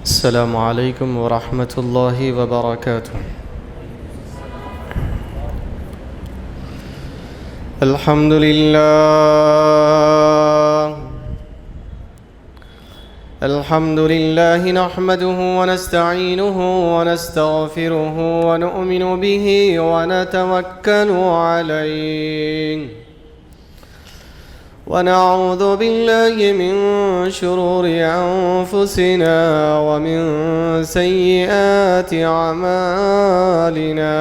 السلام عليكم ورحمة الله وبركاته. الحمد لله نحمده ونستعينه ونستغفره ونؤمن به ونتوكل عليه ونعوذ بالله من شرور أنفسنا ومن سيئات أعمالنا.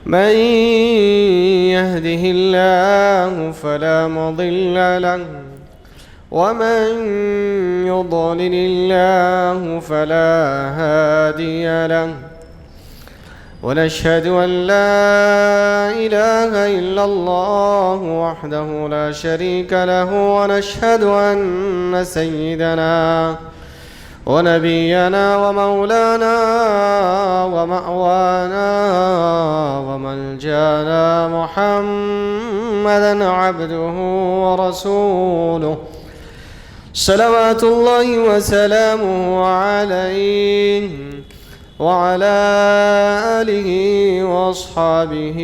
من يهده الله فلا مضل له ومن يضلل الله فلا هادي له، ونشهد أن لا إله إلا الله وحده لا شريك له، ونشهد أن سيدنا ونبينا ومولانا ومأوانا وملجانا محمدا عبده ورسوله صلوات الله وسلامه عليه وعلى آله وأصحابه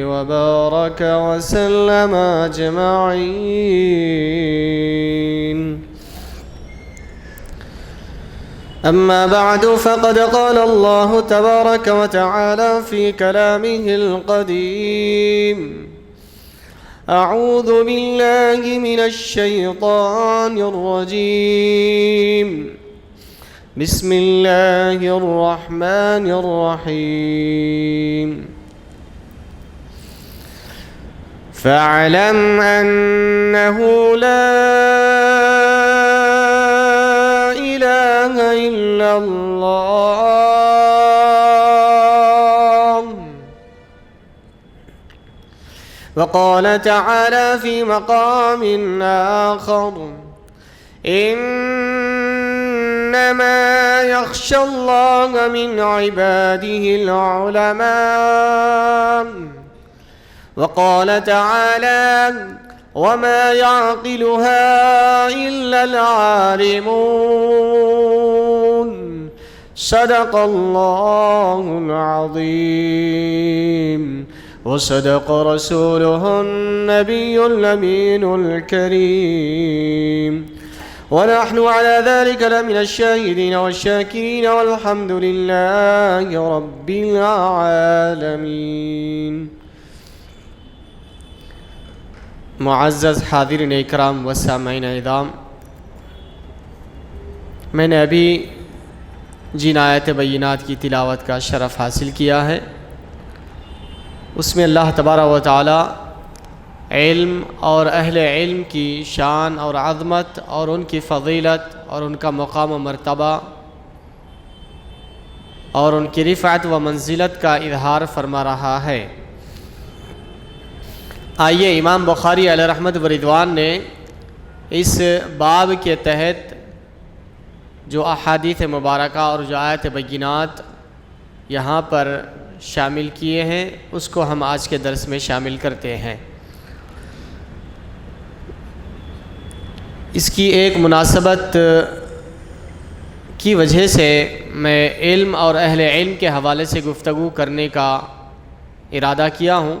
وبارك وسلم أجمعين. أما بعد، فقد قال الله تبارك وتعالى في كلامه القديم: أعوذ بالله من الشيطان الرجيم، بسم الله الرحمن الرحيم. فاعلم أنه لا إله إلا الله. وقال تعالى في مقام آخر: إنما يخشى الله من عباده العلماء. وقال تعالى: وما يعقلها إلا العالمون. صدق الله العظيم وصدق رسوله النبي الأمين الكريم، ونحن على ذلك لمن الشاهدين والشاكرين، والحمد لله رب العالمين. معزز حاضرین اکرام و سامعین اعظام، میں نے ابھی جن آیت بینات کی تلاوت کا شرف حاصل کیا ہے، اس میں اللہ تبارک و تعالی علم اور اہل علم کی شان اور عظمت اور ان کی فضیلت اور ان کا مقام و مرتبہ اور ان کی رفعت و منزلت کا اظہار فرما رہا ہے۔ آئیے، امام بخاری علیہ رحمت و رضوان نے اس باب کے تحت جو احادیث مبارکہ اور جو آیت بینات یہاں پر شامل کیے ہیں، اس کو ہم آج کے درس میں شامل کرتے ہیں۔ اس کی ایک مناسبت کی وجہ سے میں علم اور اہل علم کے حوالے سے گفتگو کرنے کا ارادہ کیا ہوں،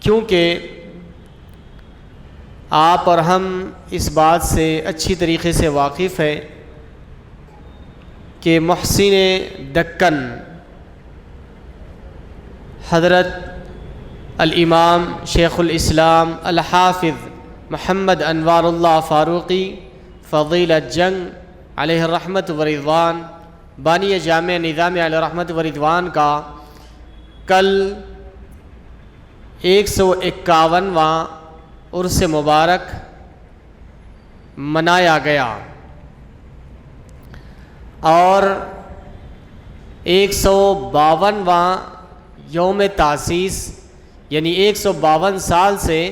کیونکہ آپ اور ہم اس بات سے اچھی طریقے سے واقف ہیں کہ محسن دکن حضرت الامام شیخ الاسلام الحافظ محمد انوار اللہ فاروقی فضیلت جنگ علیہ الرحمت و رضوان، بانی جامع نظامیہ علیہ الرحمت و رضوان کا کل 151واں عرس مبارک منایا گیا اور 152واں یوم تاسیس، یعنی 152 سال سے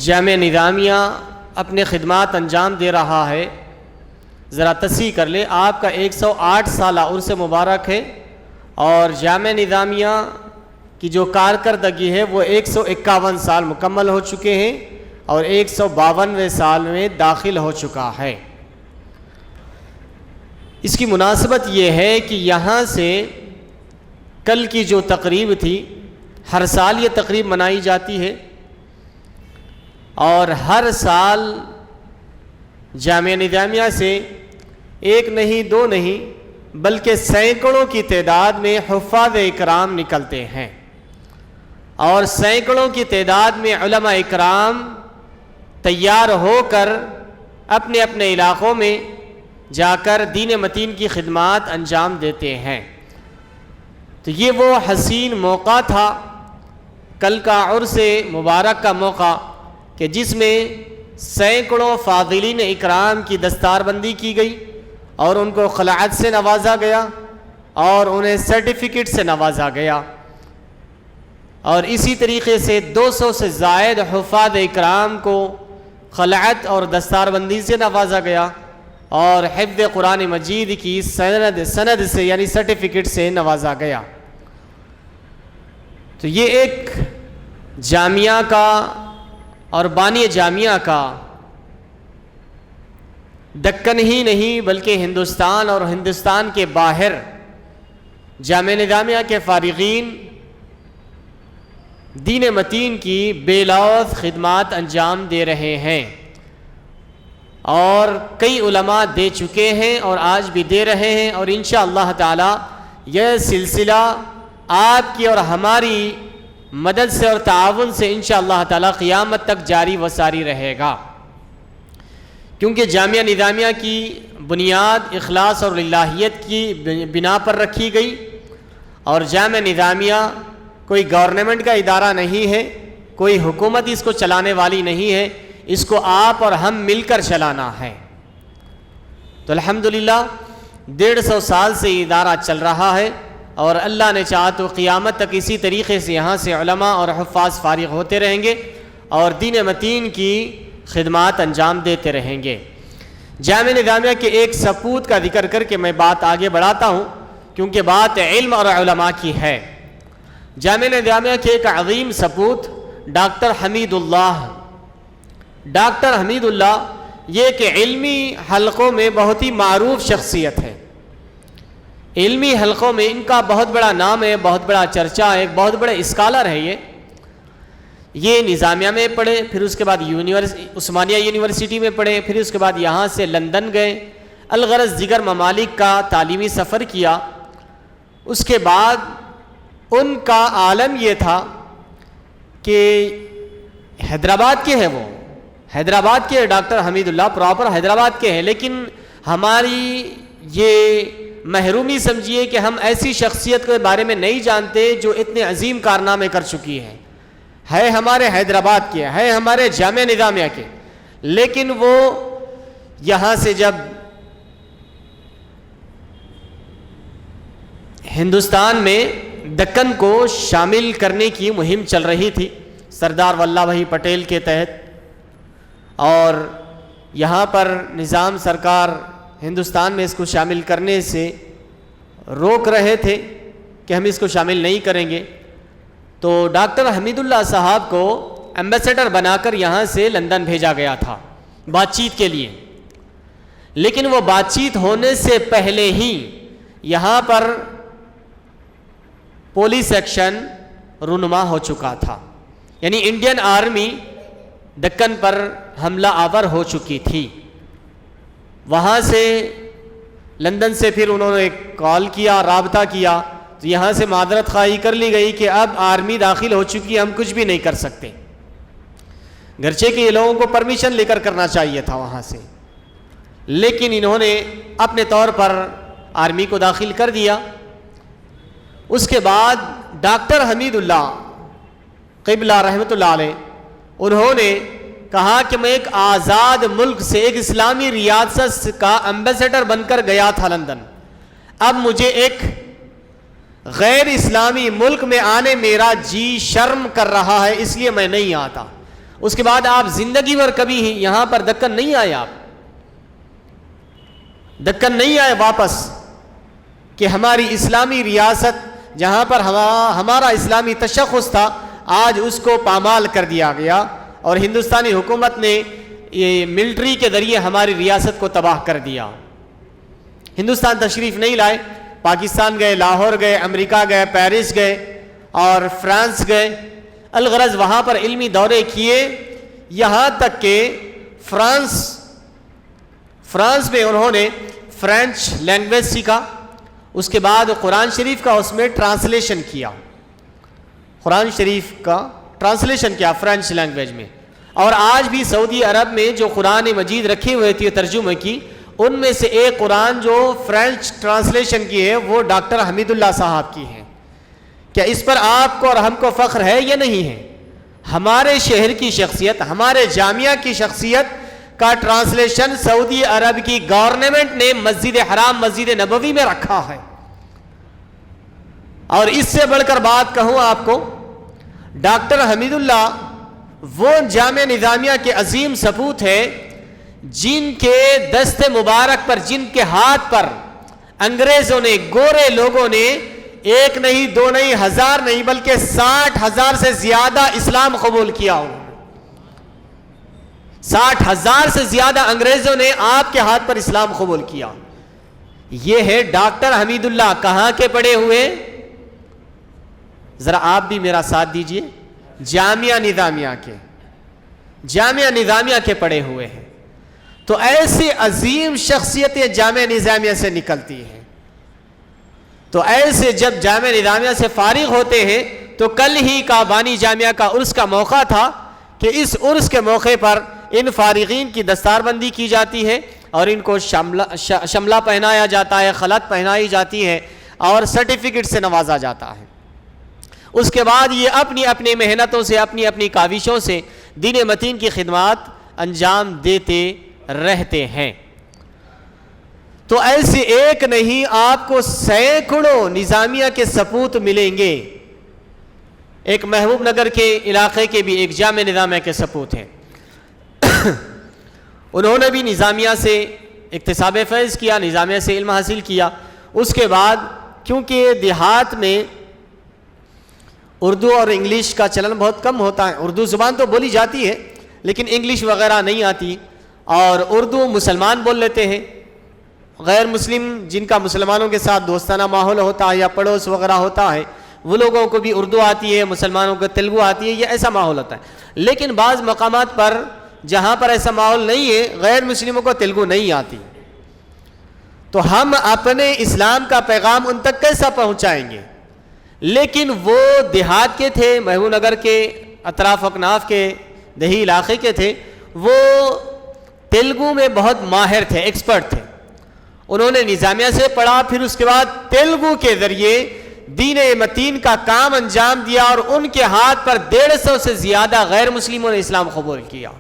جامع نظامیہ اپنے خدمات انجام دے رہا ہے۔ ذرا تصحیح کر لیں، آپ کا 108 سالہ عرس مبارک ہے اور جامع نظامیہ کی جو کارکردگی ہے وہ 151 سال مکمل ہو چکے ہیں، اور 152ویں سال میں داخل ہو چکا ہے۔ اس کی مناسبت یہ ہے کہ یہاں سے کل کی جو تقریب تھی، ہر سال یہ تقریب منائی جاتی ہے، اور ہر سال جامعہ نظامیہ سے ایک نہیں دو نہیں بلکہ سینکڑوں کی تعداد میں حفاظ اکرام نکلتے ہیں، اور سینکڑوں کی تعداد میں علماء اکرام تیار ہو کر اپنے اپنے علاقوں میں جا کر دین متین کی خدمات انجام دیتے ہیں۔ تو یہ وہ حسین موقع تھا، کل کا عرس مبارک کا موقع، کہ جس میں سینکڑوں فاضلین اکرام کی دستار بندی کی گئی اور ان کو خلعت سے نوازا گیا اور انہیں سرٹیفکیٹ سے نوازا گیا، اور اسی طریقے سے 200 سے زائد حفاظ اکرام کو خلعت اور دستار بندی سے نوازا گیا اور حفظ قرآن مجید کی سند سے یعنی سرٹیفکیٹ سے نوازا گیا۔ تو یہ ایک جامعہ کا اور بانی جامعہ کا دکن ہی نہیں بلکہ ہندوستان اور ہندوستان کے باہر جامعہ نظامیہ کے فارغین دین متین کی بے لوث خدمات انجام دے رہے ہیں، اور کئی علماء دے چکے ہیں اور آج بھی دے رہے ہیں، اور انشاءاللہ تعالی یہ سلسلہ آپ کی اور ہماری مدد سے اور تعاون سے انشاءاللہ تعالی قیامت تک جاری و ساری رہے گا، کیونکہ جامعہ نظامیہ کی بنیاد اخلاص اور للہیت کی بنا پر رکھی گئی، اور جامعہ نظامیہ کوئی گورنمنٹ کا ادارہ نہیں ہے، کوئی حکومت اس کو چلانے والی نہیں ہے، اس کو آپ اور ہم مل کر چلانا ہے۔ تو الحمدللہ 150 سال سے یہ ادارہ چل رہا ہے، اور اللہ نے چاہا تو قیامت تک اسی طریقے سے یہاں سے علماء اور حفاظ فارغ ہوتے رہیں گے اور دین متین کی خدمات انجام دیتے رہیں گے۔ جامعہ نظامیہ کے ایک سپوت کا ذکر کر کے میں بات آگے بڑھاتا ہوں، کیونکہ بات علم اور علماء کی ہے۔ جامعہ نظامیہ کے ایک عظیم سپوت ڈاکٹر حمید اللہ یہ کہ علمی حلقوں میں بہت ہی معروف شخصیت ہے، علمی حلقوں میں ان کا بہت بڑا نام ہے، بہت بڑا چرچا ہے، ایک بہت بڑے اسکالر ہے۔ یہ نظامیہ میں پڑھے، پھر اس کے بعد عثمانیہ یونیورسٹی میں پڑھے، پھر اس کے بعد یہاں سے لندن گئے، الغرض دیگر ممالک کا تعلیمی سفر کیا۔ اس کے بعد ان کا عالم یہ تھا کہ حیدرآباد کے ہیں، وہ حیدرآباد کے ڈاکٹر حمید اللہ پراپر حیدرآباد کے ہیں، لیکن ہماری یہ محرومی سمجھیے کہ ہم ایسی شخصیت کے بارے میں نہیں جانتے جو اتنے عظیم کارنامے کر چکی ہے ہمارے حیدرآباد کے، ہے ہمارے جامعہ نظامیہ کے، لیکن وہ یہاں سے جب ہندوستان میں دکن کو شامل کرنے کی مہم چل رہی تھی سردار ولبھ بھائی پٹیل کے تحت، اور یہاں پر نظام سرکار ہندوستان میں اس کو شامل کرنے سے روک رہے تھے کہ ہم اس کو شامل نہیں کریں گے، تو ڈاکٹر حمید اللہ صاحب کو ایمبیسڈر بنا کر یہاں سے لندن بھیجا گیا تھا بات چیت کے لیے، لیکن وہ بات چیت ہونے سے پہلے ہی یہاں پر پولیس ایکشن رونما ہو چکا تھا، یعنی انڈین آرمی دکن پر حملہ آور ہو چکی تھی۔ وہاں سے لندن سے پھر انہوں نے کال کیا، رابطہ کیا، تو یہاں سے معذرت خواہی کر لی گئی کہ اب آرمی داخل ہو چکی، ہم کچھ بھی نہیں کر سکتے، گرچہ کہ یہ لوگوں کو پرمیشن لے کر کرنا چاہیے تھا وہاں سے، لیکن انہوں نے اپنے طور پر آرمی کو داخل کر دیا۔ اس کے بعد ڈاکٹر حمید اللہ قبلہ رحمۃ اللہ علیہ انہوں نے کہا کہ میں ایک آزاد ملک سے، ایک اسلامی ریاست کا ایمبیسڈر بن کر گیا تھا لندن، اب مجھے ایک غیر اسلامی ملک میں آنے میرا جی شرم کر رہا ہے، اس لیے میں نہیں آتا۔ اس کے بعد آپ زندگی بھر کبھی یہاں پر دکن نہیں آئے، آپ دکن نہیں آئے واپس، کہ ہماری اسلامی ریاست جہاں پر ہمارا اسلامی تشخص تھا آج اس کو پامال کر دیا گیا، اور ہندوستانی حکومت نے یہ ملٹری کے ذریعے ہماری ریاست کو تباہ کر دیا. ہندوستان تشریف نہیں لائے، پاکستان گئے، لاہور گئے، امریکہ گئے، پیرس گئے اور فرانس گئے. الغرض وہاں پر علمی دورے کیے، یہاں تک کہ فرانس میں انہوں نے فرینچ لینگویج سیکھا. اس کے بعد قرآن شریف کا اس میں ٹرانسلیشن کیا، قرآن شریف کا ٹرانسلیشن کیا فرینچ لینگویج میں. اور آج بھی سعودی عرب میں جو قرآن مجید رکھی ہوئی تھی ترجمے کی، ان میں سے ایک قرآن جو فرینچ ٹرانسلیشن کی ہے وہ ڈاکٹر حمید اللہ صاحب کی ہے. کیا اس پر آپ کو اور ہم کو فخر ہے یا نہیں ہے؟ ہمارے شہر کی شخصیت، ہمارے جامعہ کی شخصیت کا ٹرانسلیشن سعودی عرب کی گورنمنٹ نے مسجد حرام، مسجد نبوی میں رکھا ہے. اور اس سے بڑھ کر بات کہوں آپ کو، ڈاکٹر حمید اللہ وہ جامعہ نظامیہ کے عظیم سپوت ہے جن کے دست مبارک پر، جن کے ہاتھ پر انگریزوں نے، گورے لوگوں نے ایک نہیں، دو نہیں، ہزار نہیں بلکہ 60,000 سے زیادہ اسلام قبول کیا. 60,000 سے زیادہ انگریزوں نے آپ کے ہاتھ پر اسلام قبول کیا. یہ ہے ڈاکٹر حمید اللہ. کہاں کے پڑھے ہوئے؟ ذرا آپ بھی میرا ساتھ دیجئے. جامعہ نظامیہ کے پڑھے ہوئے ہیں. تو ایسی عظیم شخصیتیں جامعہ نظامیہ سے نکلتی ہیں. تو ایسے جب جامعہ نظامیہ سے فارغ ہوتے ہیں تو کل ہی کا بانی جامعہ کا عرس کا موقع تھا کہ اس عرس کے موقع پر ان فارغین کی دستار بندی کی جاتی ہے اور ان کو شملہ پہنایا جاتا ہے، خلعت پہنائی جاتی ہے اور سرٹیفکیٹ سے نوازا جاتا ہے. اس کے بعد یہ اپنی اپنی محنتوں سے، اپنی اپنی کاوشوں سے دین متین کی خدمات انجام دیتے رہتے ہیں. تو ایسے ایک نہیں، آپ کو سینکڑوں نظامیہ کے سپوت ملیں گے. ایک محبوب نگر کے علاقے کے بھی ایک جامعہ نظامیہ کے سپوت ہیں. انہوں نے بھی نظامیہ سے اکتساب فیض کیا، نظامیہ سے علم حاصل کیا. اس کے بعد کیونکہ دیہات میں اردو اور انگلش کا چلن بہت کم ہوتا ہے، اردو زبان تو بولی جاتی ہے لیکن انگلش وغیرہ نہیں آتی، اور اردو مسلمان بول لیتے ہیں. غیر مسلم جن کا مسلمانوں کے ساتھ دوستانہ ماحول ہوتا ہے یا پڑوس وغیرہ ہوتا ہے، وہ لوگوں کو بھی اردو آتی ہے، مسلمانوں کو تیلگو آتی ہے، یہ ایسا ماحول ہوتا ہے. لیکن بعض مقامات پر جہاں پر ایسا ماحول نہیں ہے، غیر مسلموں کو تیلگو نہیں آتی، تو ہم اپنے اسلام کا پیغام ان تک کیسا پہنچائیں گے؟ لیکن وہ دیہات کے تھے، محبوب نگر کے اطراف اکناف کے دیہی علاقے کے تھے، وہ تیلگو میں بہت ماہر تھے، ایکسپرٹ تھے. انہوں نے نظامیہ سے پڑھا، پھر اس کے بعد تیلگو کے ذریعے دین متین کا کام انجام دیا اور ان کے ہاتھ پر 150 سے زیادہ غیر مسلموں نے اسلام قبول کیا.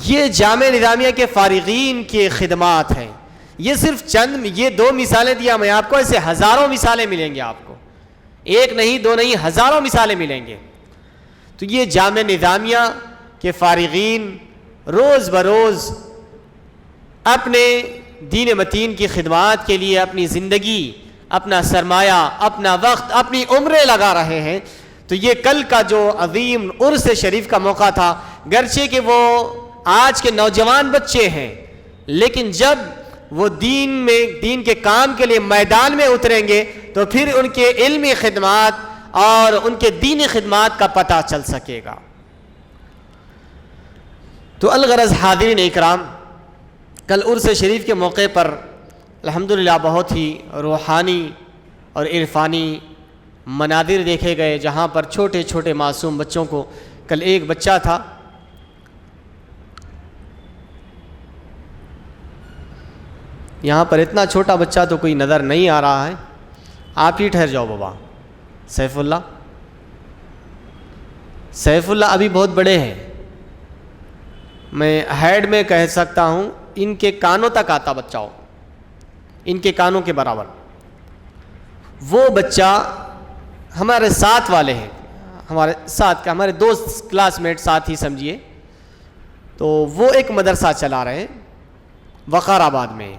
یہ جامعہ نظامیہ کے فارغین کی خدمات ہیں. یہ صرف چند، یہ 2 مثالیں دیا میں آپ کو، ایسے ہزاروں مثالیں ملیں گے آپ کو، ایک نہیں، 2 نہیں، ہزاروں مثالیں ملیں گے. تو یہ جامعہ نظامیہ کے فارغین روز بروز اپنے دین متین کی خدمات کے لیے اپنی زندگی، اپنا سرمایہ، اپنا وقت، اپنی عمریں لگا رہے ہیں. تو یہ کل کا جو عظیم عرس شریف کا موقع تھا، گرچہ کہ وہ آج کے نوجوان بچے ہیں، لیکن جب وہ دین کے کام کے لیے میدان میں اتریں گے تو پھر ان کے علمی خدمات اور ان کے دینی خدمات کا پتہ چل سکے گا. تو الغرض حاضرین اکرام، کل عرس شریف کے موقع پر الحمدللہ بہت ہی روحانی اور عرفانی مناظر دیکھے گئے، جہاں پر چھوٹے چھوٹے معصوم بچوں کو، کل ایک بچہ تھا، یہاں پر اتنا چھوٹا بچہ تو کوئی نظر نہیں آ رہا ہے، آپ ہی ٹھہر جاؤ بابا. سیف اللہ ابھی بہت بڑے ہیں، میں ہیڈ میں کہہ سکتا ہوں ان کے کانوں تک آتا بچہ ہو، ان کے کانوں کے برابر. وہ بچہ ہمارے ساتھ والے ہیں، ہمارے ساتھ کا، ہمارے دوست، کلاس میٹ، ساتھ ہی سمجھیے. تو وہ ایک مدرسہ چلا رہے ہیں وقار آباد میں.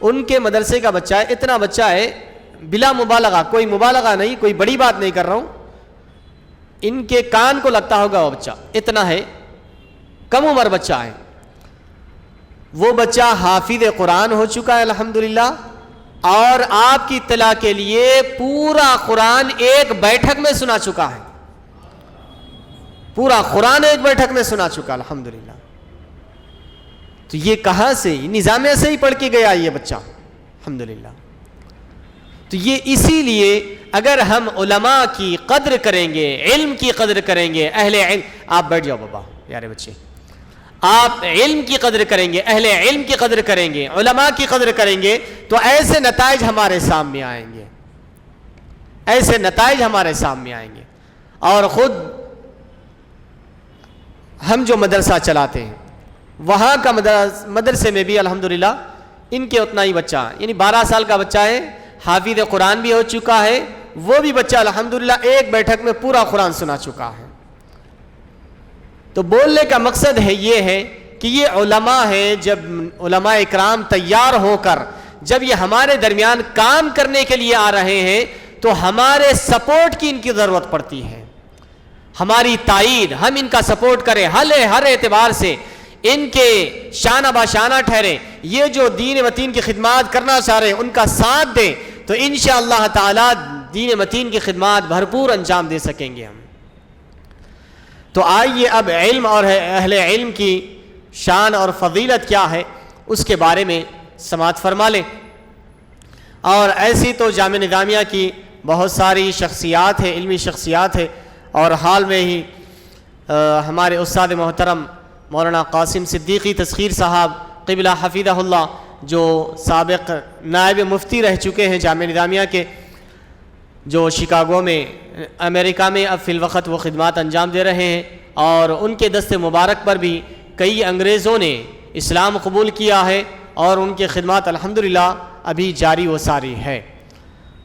ان کے مدرسے کا بچہ ہے، اتنا بچہ ہے بلا مبالغہ، کوئی مبالغہ نہیں، کوئی بڑی بات نہیں کر رہا ہوں، ان کے کان کو لگتا ہوگا وہ بچہ اتنا ہے، کم عمر بچہ ہے، وہ بچہ حافظ قرآن ہو چکا ہے الحمدللہ، اور آپ کی اطلاع کے لیے پورا قرآن ایک بیٹھک میں سنا چکا ہے، پورا قرآن ایک بیٹھک میں سنا چکا الحمدللہ۔ تو یہ کہاں سے؟ نظامیہ سے ہی پڑھ کے گیا یہ بچہ الحمدللہ۔ تو یہ اسی لیے اگر ہم علماء کی قدر کریں گے، علم کی قدر کریں گے، اہل علم، آپ بیٹھ جاؤ بابا پیارے بچے، آپ علم کی قدر کریں گے، اہل علم کی قدر کریں گے، علماء کی قدر کریں گے، تو ایسے نتائج ہمارے سامنے آئیں گے، ایسے نتائج ہمارے سامنے آئیں گے۔ اور خود ہم جو مدرسہ چلاتے ہیں وہاں کا مدرسے میں بھی الحمدللہ ان کے اتنا ہی بچہ، یعنی 12 سال کا بچہ ہے، حافظ قرآن بھی ہو چکا ہے، وہ بھی بچہ الحمدللہ ایک بیٹھک میں پورا قرآن سنا چکا ہے۔ تو بولنے کا مقصد ہے یہ ہے کہ یہ علماء ہیں، جب علماء اکرام تیار ہو کر جب یہ ہمارے درمیان کام کرنے کے لیے آ رہے ہیں تو ہمارے سپورٹ کی ان کی ضرورت پڑتی ہے، ہماری تائید، ہم ان کا سپورٹ کریں، ہر اعتبار سے ان کے شانہ باشانہ ٹھہریں، یہ جو دین متین کی خدمات کرنا چاہ رہے ہیں ان کا ساتھ دیں، تو انشاءاللہ تعالی دین متین کی خدمات بھرپور انجام دے سکیں گے ہم۔ تو آئیے اب علم اور اہل علم کی شان اور فضیلت کیا ہے اس کے بارے میں سماعت فرما لیں۔ اور ایسی تو جامعہ نظامیہ کی بہت ساری شخصیات ہیں، علمی شخصیات ہیں، اور حال میں ہی ہمارے استاد محترم مولانا قاسم صدیقی تسخیر صاحب قبلہ حفیظہ اللہ، جو سابق نائب مفتی رہ چکے ہیں جامعہ نظامیہ کے، جو شکاگو میں امریکہ میں اب فی الوقت وہ خدمات انجام دے رہے ہیں، اور ان کے دست مبارک پر بھی کئی انگریزوں نے اسلام قبول کیا ہے، اور ان کے خدمات الحمدللہ ابھی جاری و ساری ہے۔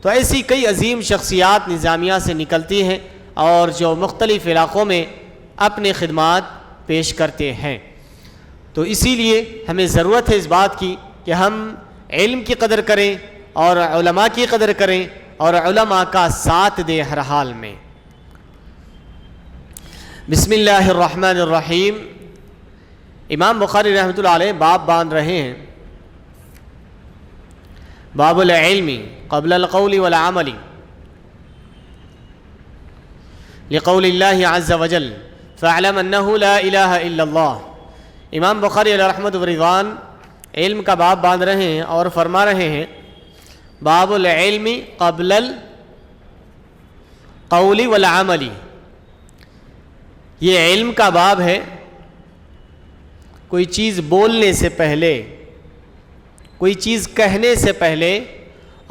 تو ایسی کئی عظیم شخصیات نظامیہ سے نکلتی ہیں اور جو مختلف علاقوں میں اپنے خدمات پیش کرتے ہیں۔ تو اسی لیے ہمیں ضرورت ہے اس بات کی کہ ہم علم کی قدر کریں اور علماء کی قدر کریں اور علماء کا ساتھ دیں ہر حال میں۔ بسم اللہ الرحمن الرحیم۔ امام بخاری رحمۃ اللہ علیہ باب باندھ رہے ہیں، باب العلم قبل القول والعمل، لقول اللہ عز وجل فاعلم انہ لا الہ الا اللہ۔ امام بخاری علیہ رحمۃ و رضوان علم کا باب باندھ رہے ہیں اور فرما رہے ہیں باب العلم قبل القول والعمل، یہ علم کا باب ہے، کوئی چیز بولنے سے پہلے، کوئی چیز کہنے سے پہلے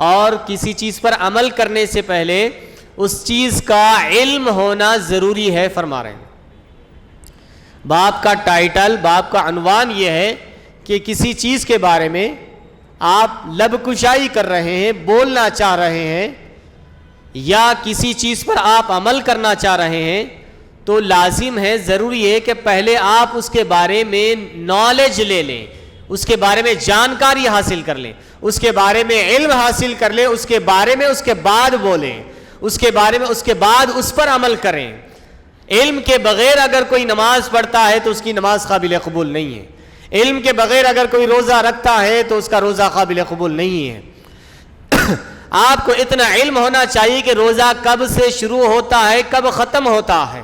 اور کسی چیز پر عمل کرنے سے پہلے اس چیز کا علم ہونا ضروری ہے فرما رہے ہیں۔ باب کا ٹائٹل، باب کا عنوان یہ ہے کہ کسی چیز کے بارے میں آپ لب کشائی کر رہے ہیں، بولنا چاہ رہے ہیں، یا کسی چیز پر آپ عمل کرنا چاہ رہے ہیں، تو لازم ہے، ضروری ہے کہ پہلے آپ اس کے بارے میں نالج لے لیں، اس کے بارے میں جانکاری حاصل کر لیں، اس کے بارے میں علم حاصل کر لیں، اس کے بارے میں اس کے بعد بولیں، اس کے بارے میں اس کے بعد اس پر عمل کریں۔ علم کے بغیر اگر کوئی نماز پڑھتا ہے تو اس کی نماز قابل قبول نہیں ہے، علم کے بغیر اگر کوئی روزہ رکھتا ہے تو اس کا روزہ قابل قبول نہیں ہے۔ آپ کو اتنا علم ہونا چاہیے کہ روزہ کب سے شروع ہوتا ہے، کب ختم ہوتا ہے،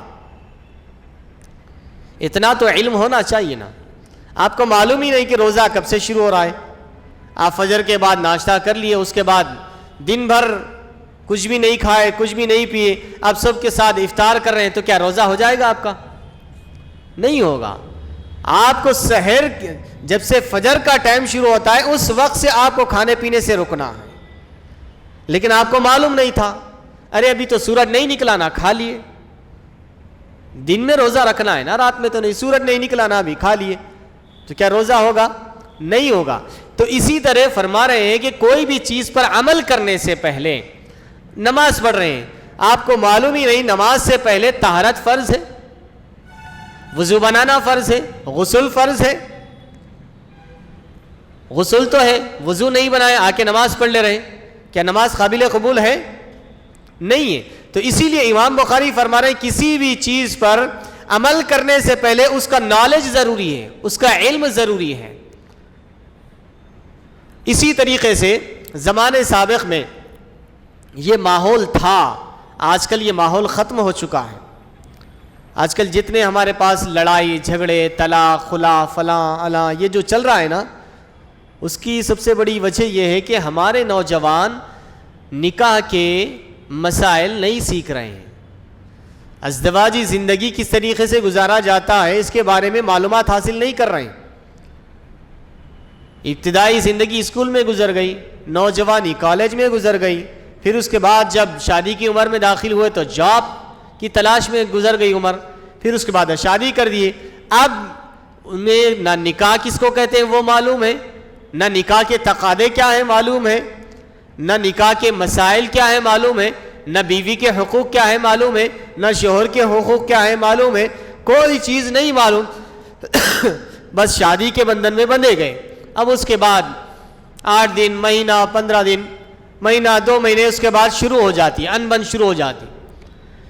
اتنا تو علم ہونا چاہیے نا۔ آپ کو معلوم ہی نہیں کہ روزہ کب سے شروع ہو رہا ہے، آپ فجر کے بعد ناشتہ کر لیے، اس کے بعد دن بھر کچھ بھی نہیں کھائے، کچھ بھی نہیں پیے، آپ سب کے ساتھ افطار کر رہے ہیں، تو کیا روزہ ہو جائے گا آپ کا؟ نہیں ہوگا۔ آپ کو سحر جب سے فجر کا ٹائم شروع ہوتا ہے اس وقت سے آپ کو کھانے پینے سے رکنا ہے، لیکن آپ کو معلوم نہیں تھا، ارے ابھی تو سورج نہیں نکلا نا، کھا لیے۔ دن میں روزہ رکھنا ہے نا، رات میں تو نہیں، سورج نہیں نکلا نا ابھی، کھا لیے، تو کیا روزہ ہوگا؟ نہیں ہوگا۔ تو اسی طرح فرما رہے ہیں کہ کوئی بھی چیز پر عمل کرنے سے پہلے، نماز پڑھ رہے ہیں، آپ کو معلوم ہی نہیں نماز سے پہلے طہارت فرض ہے، وضو بنانا فرض ہے، غسل فرض ہے، غسل تو ہے، وضو نہیں بنایا آ کے نماز پڑھ لے رہے، کیا نماز قابل قبول ہے؟ نہیں ہے۔ تو اسی لیے امام بخاری فرما رہے ہیں کسی بھی چیز پر عمل کرنے سے پہلے اس کا نالج ضروری ہے، اس کا علم ضروری ہے۔ اسی طریقے سے زمانے سابق میں یہ ماحول تھا، آج کل یہ ماحول ختم ہو چکا ہے۔ آج کل جتنے ہمارے پاس لڑائی جھگڑے طلاق خلا فلاں الاں یہ جو چل رہا ہے نا، اس کی سب سے بڑی وجہ یہ ہے کہ ہمارے نوجوان نکاح کے مسائل نہیں سیکھ رہے ہیں، ازدواجی زندگی کس طریقے سے گزارا جاتا ہے اس کے بارے میں معلومات حاصل نہیں کر رہے ہیں۔ ابتدائی زندگی اسکول میں گزر گئی، نوجوانی کالج میں گزر گئی، پھر اس کے بعد جب شادی کی عمر میں داخل ہوئے تو جاب کی تلاش میں گزر گئی عمر، پھر اس کے بعد شادی کر دیے۔ اب انہیں نہ نکاح کس کو کہتے ہیں وہ معلوم ہے، نہ نکاح کے تقاضے کیا ہیں معلوم ہے، نہ نکاح کے مسائل کیا ہیں معلوم ہے، نہ بیوی کے حقوق کیا ہے معلوم ہے، نہ شوہر کے حقوق کیا ہے معلوم ہے، کوئی چیز نہیں معلوم، بس شادی کے بندھن میں بندھے گئے۔ اب اس کے بعد 8 دن مہینہ 15 دن مہینہ 2 مہینے اس کے بعد شروع ہو جاتی انبن شروع ہو جاتی،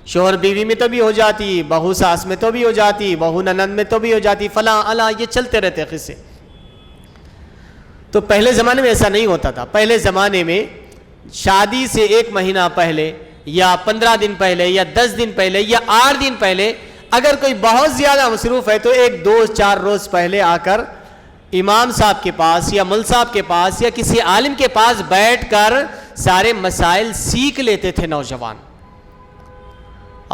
شوہر بیوی میں تو بھی ہو جاتی، بہو ساس میں تو بھی ہو جاتی، بہو ننند میں تو بھی ہو جاتی، فلاں الاں یہ چلتے رہتے قصے۔ تو پہلے زمانے میں ایسا نہیں ہوتا تھا، پہلے زمانے میں شادی سے 1 مہینہ پہلے یا 15 دن پہلے یا 10 دن پہلے یا 8 دن پہلے اگر کوئی بہت زیادہ مصروف ہے تو 1 2 4 روز پہلے آ کر امام صاحب کے پاس یا مول صاحب کے پاس یا کسی عالم کے پاس بیٹھ کر سارے مسائل سیکھ لیتے تھے نوجوان۔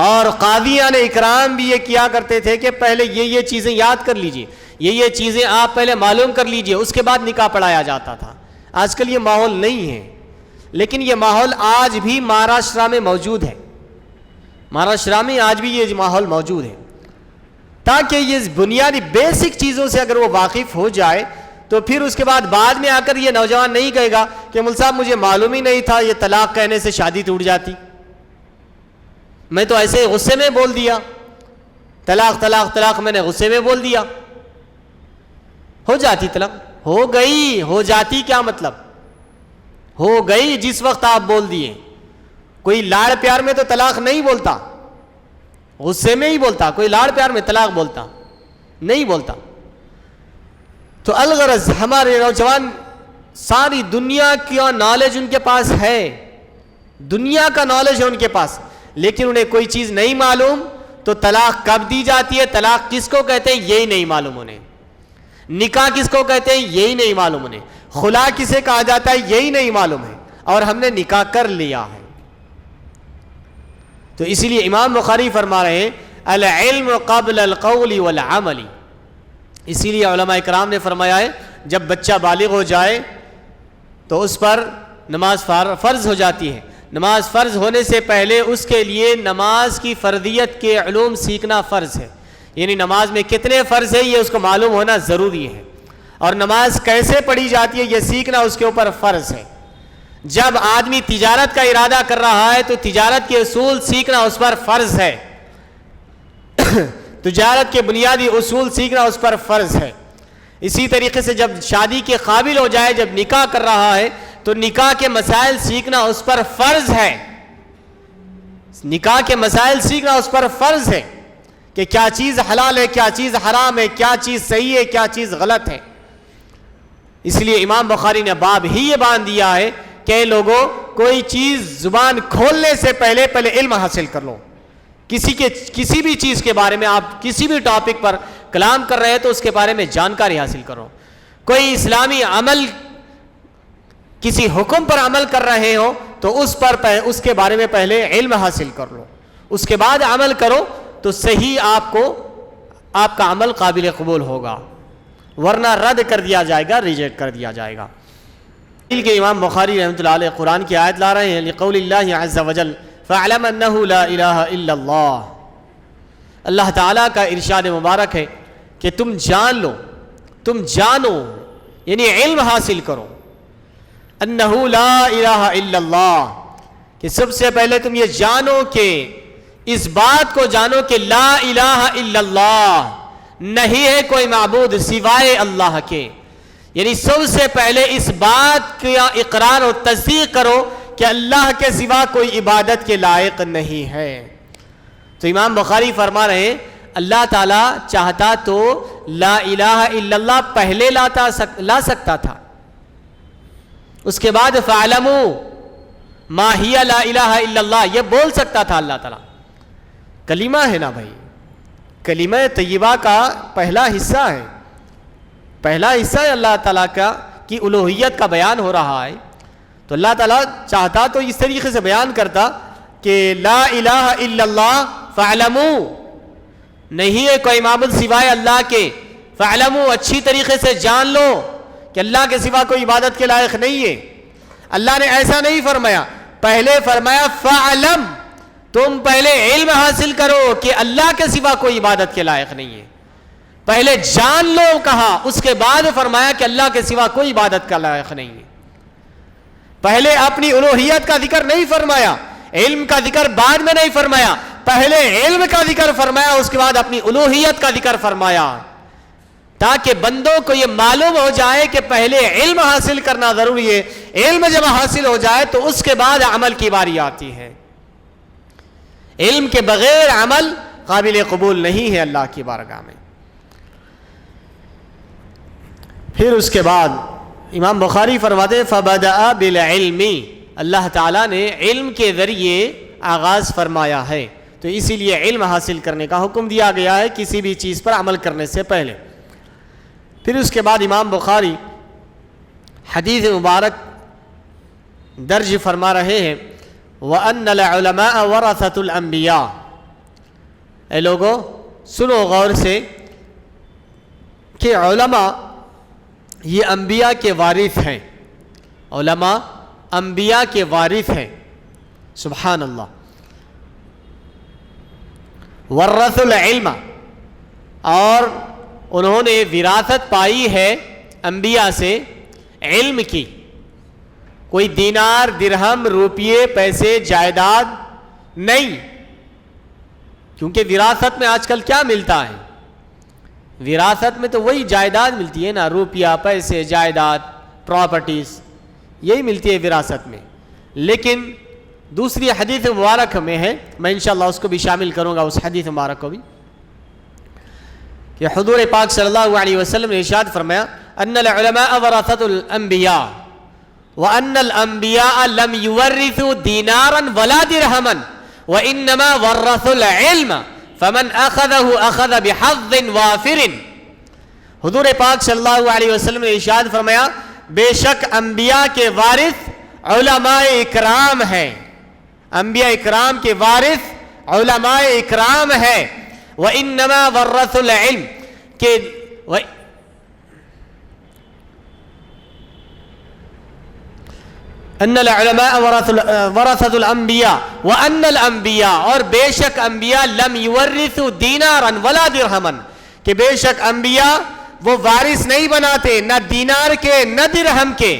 اور قاضیان اکرام بھی یہ کیا کرتے تھے کہ پہلے یہ چیزیں یاد کر لیجئے، یہ چیزیں آپ پہلے معلوم کر لیجئے، اس کے بعد نکاح پڑھایا جاتا تھا۔ آج کل یہ ماحول نہیں ہے، لیکن یہ ماحول آج بھی مہاراشٹر میں موجود ہے، مہاراشٹر میں آج بھی یہ ماحول موجود ہے، تاکہ یہ بنیادی بیسک چیزوں سے اگر وہ واقف ہو جائے تو پھر اس کے بعد میں آ کر یہ نوجوان نہیں کہے گا کہ مول صاحب مجھے معلوم ہی نہیں تھا یہ طلاق کہنے سے شادی ٹوٹ جاتی، میں تو ایسے غصے میں بول دیا، طلاق طلاق طلاق میں نے غصے میں بول دیا، ہو جاتی طلاق، ہو گئی، ہو جاتی کیا مطلب، ہو گئی جس وقت آپ بول دیے۔ کوئی لاڑ پیار میں تو طلاق نہیں بولتا، غصے میں ہی بولتا، کوئی لاڑ پیار میں طلاق بولتا نہیں بولتا۔ تو الغرض ہمارے نوجوان ساری دنیا کا نالج ان کے پاس ہے، دنیا کا نالج ہے ان کے پاس، لیکن انہیں کوئی چیز نہیں معلوم، تو طلاق کب دی جاتی ہے، طلاق کس کو کہتے ہیں یہی نہیں معلوم انہیں، نکاح کس کو کہتے ہیں یہی نہیں معلوم انہیں، خلا کسے کہا جاتا ہے یہی نہیں معلوم ہے، اور ہم نے نکاح کر لیا ہے۔ تو اسی لیے امام بخاری فرما رہے ہیں العلم قبل القول والعمل، اسی لیے علماء اکرام نے فرمایا ہے جب بچہ بالغ ہو جائے تو اس پر نماز فرض ہو جاتی ہے، نماز فرض ہونے سے پہلے اس کے لیے نماز کی فرضیت کے علوم سیکھنا فرض ہے، یعنی نماز میں کتنے فرض ہے یہ اس کو معلوم ہونا ضروری ہے، اور نماز کیسے پڑھی جاتی ہے یہ سیکھنا اس کے اوپر فرض ہے۔ جب آدمی تجارت کا ارادہ کر رہا ہے تو تجارت کے اصول سیکھنا اس پر فرض ہے، تجارت کے بنیادی اصول سیکھنا اس پر فرض ہے۔ اسی طریقے سے جب شادی کے قابل ہو جائے، جب نکاح کر رہا ہے تو نکاح کے مسائل سیکھنا اس پر فرض ہے، نکاح کے مسائل سیکھنا اس پر فرض ہے کہ کیا چیز حلال ہے، کیا چیز حرام ہے، کیا چیز صحیح ہے، کیا چیز غلط ہے۔ اس لیے امام بخاری نے باب ہی یہ باندھ دیا ہے کہ لوگوں کوئی چیز زبان کھولنے سے پہلے علم حاصل کر لو، کسی بھی چیز کے بارے میں آپ کسی بھی ٹاپک پر کلام کر رہے ہیں تو اس کے بارے میں جانکاری حاصل کرو، کوئی اسلامی عمل کسی حکم پر عمل کر رہے ہو تو اس کے بارے میں پہلے علم حاصل کر لو، اس کے بعد عمل کرو تو صحیح آپ کا عمل قابل قبول ہوگا، ورنہ رد کر دیا جائے گا، ریجیکٹ کر دیا جائے گا۔ کہ امام بخاری رحمۃ اللہ علیہ قرآن کی آیت لا رہے ہیں لقول اللہ عز وجل فاعلم انہ لا الہ الا اللہ، اللہ تعالیٰ کا ارشاد مبارک ہے کہ تم جان لو، تم جانو، یعنی علم حاصل کرو، انہ لا الہ الا اللہ، کہ سب سے پہلے تم یہ جانو کہ اس بات کو جانو کہ لا الہ الا اللہ، نہیں ہے کوئی معبود سوائے اللہ کے، یعنی سب سے پہلے اس بات کا اقرار و تصدیق کرو کہ اللہ کے سوا کوئی عبادت کے لائق نہیں ہے۔ تو امام بخاری فرما رہے ہیں اللہ تعالیٰ چاہتا تو لا الہ الا اللہ پہلے لا سکتا تھا، اس کے بعد فَاعْلَمُوا مَا هِيَ لَا إِلَهَ إِلَّا اللَّهُ یہ بول سکتا تھا اللہ تعالیٰ۔ کلمہ ہے نا بھائی، کلمہ طیبہ کا پہلا حصہ ہے، پہلا حصہ ہے اللہ تعالیٰ کا کی الوہیت کا بیان ہو رہا ہے۔ تو اللہ تعالیٰ چاہتا تو اس طریقے سے بیان کرتا کہ لا الہ الا اللہ فَاعْلَمُوا نہیں ہے کوئی معبود سوائے اللہ کے، فَاعْلَمُوا اچھی طریقے سے جان لو کہ اللہ کے سوا کوئی عبادت کے لائق نہیں ہے۔ اللہ نے ایسا نہیں فرمایا، پہلے فرمایا فَاعْلَمْ تم پہلے علم حاصل کرو کہ اللہ کے سوا کوئی عبادت کے لائق نہیں ہے، پہلے جان لو کہا، اس کے بعد فرمایا کہ اللہ کے سوا کوئی عبادت کا لائق نہیں ہے۔ پہلے اپنی الوہیت کا ذکر نہیں فرمایا، علم کا ذکر بعد میں نہیں فرمایا، پہلے علم کا ذکر فرمایا، اس کے بعد اپنی الوہیت کا ذکر فرمایا، تاکہ بندوں کو یہ معلوم ہو جائے کہ پہلے علم حاصل کرنا ضروری ہے، علم جب حاصل ہو جائے تو اس کے بعد عمل کی باری آتی ہے۔ علم کے بغیر عمل قابل قبول نہیں ہے اللہ کی بارگاہ میں۔ پھر اس کے بعد امام بخاری فرماتے فَبَدَأَ بِالْعِلْمِ اللہ تعالیٰ نے علم کے ذریعے آغاز فرمایا ہے، تو اسی لیے علم حاصل کرنے کا حکم دیا گیا ہے کسی بھی چیز پر عمل کرنے سے پہلے۔ پھر اس کے بعد امام بخاری حدیث مبارک درج فرما رہے ہیں وَأَنَّ الْعُلَمَاءَ وَرَثَةُ الْأَنْبِيَاءِ اے لوگو سنو غور سے کہ علماء یہ انبیاء کے وارث ہیں، علماء انبیاء کے وارث ہیں، سبحان اللہ۔ ورثوا العلم اور انہوں نے وراثت پائی ہے انبیاء سے علم کی، کوئی دینار درہم روپیے پیسے جائیداد نہیں، کیونکہ وراثت میں آج کل کیا ملتا ہے؟ وراثت میں تو وہی جائیداد ملتی ہے نا، روپیہ پیسے جائیداد پراپرٹیز یہی ملتی ہے وراثت میں۔ لیکن دوسری حدیث مبارک میں ہے، میں انشاءاللہ اس کو بھی شامل کروں گا، اس حدیث مبارک کو بھی، کہ حضور پاک صلی اللہ علیہ وسلم نے ارشاد فرمایا ان العلماء ورثۃ الانبیاء وان الانبیاء لم یورثوا دینارا ولا درہما وانما ورثوا العلم فمن اخذه اخذ بحظ وافر۔ حضور پاک صلی اللہ علیہ وسلم نے ارشاد فرمایا بے شک انبیاء کے وارث علماء اکرام ہیں، انبیاء اکرام کے وارث علماء اکرام ہے، وَإِنَّمَا وَرَّثُوا الْعِلْمِ کہ ان العلماء ورثۃ الانبیاء وان الانبیاء اور بے شک انبیاء لم یورثوا دینارا ولا درہما کہ بے شک انبیاء وہ وارث نہیں بناتے نہ دینار کے نہ درہم کے،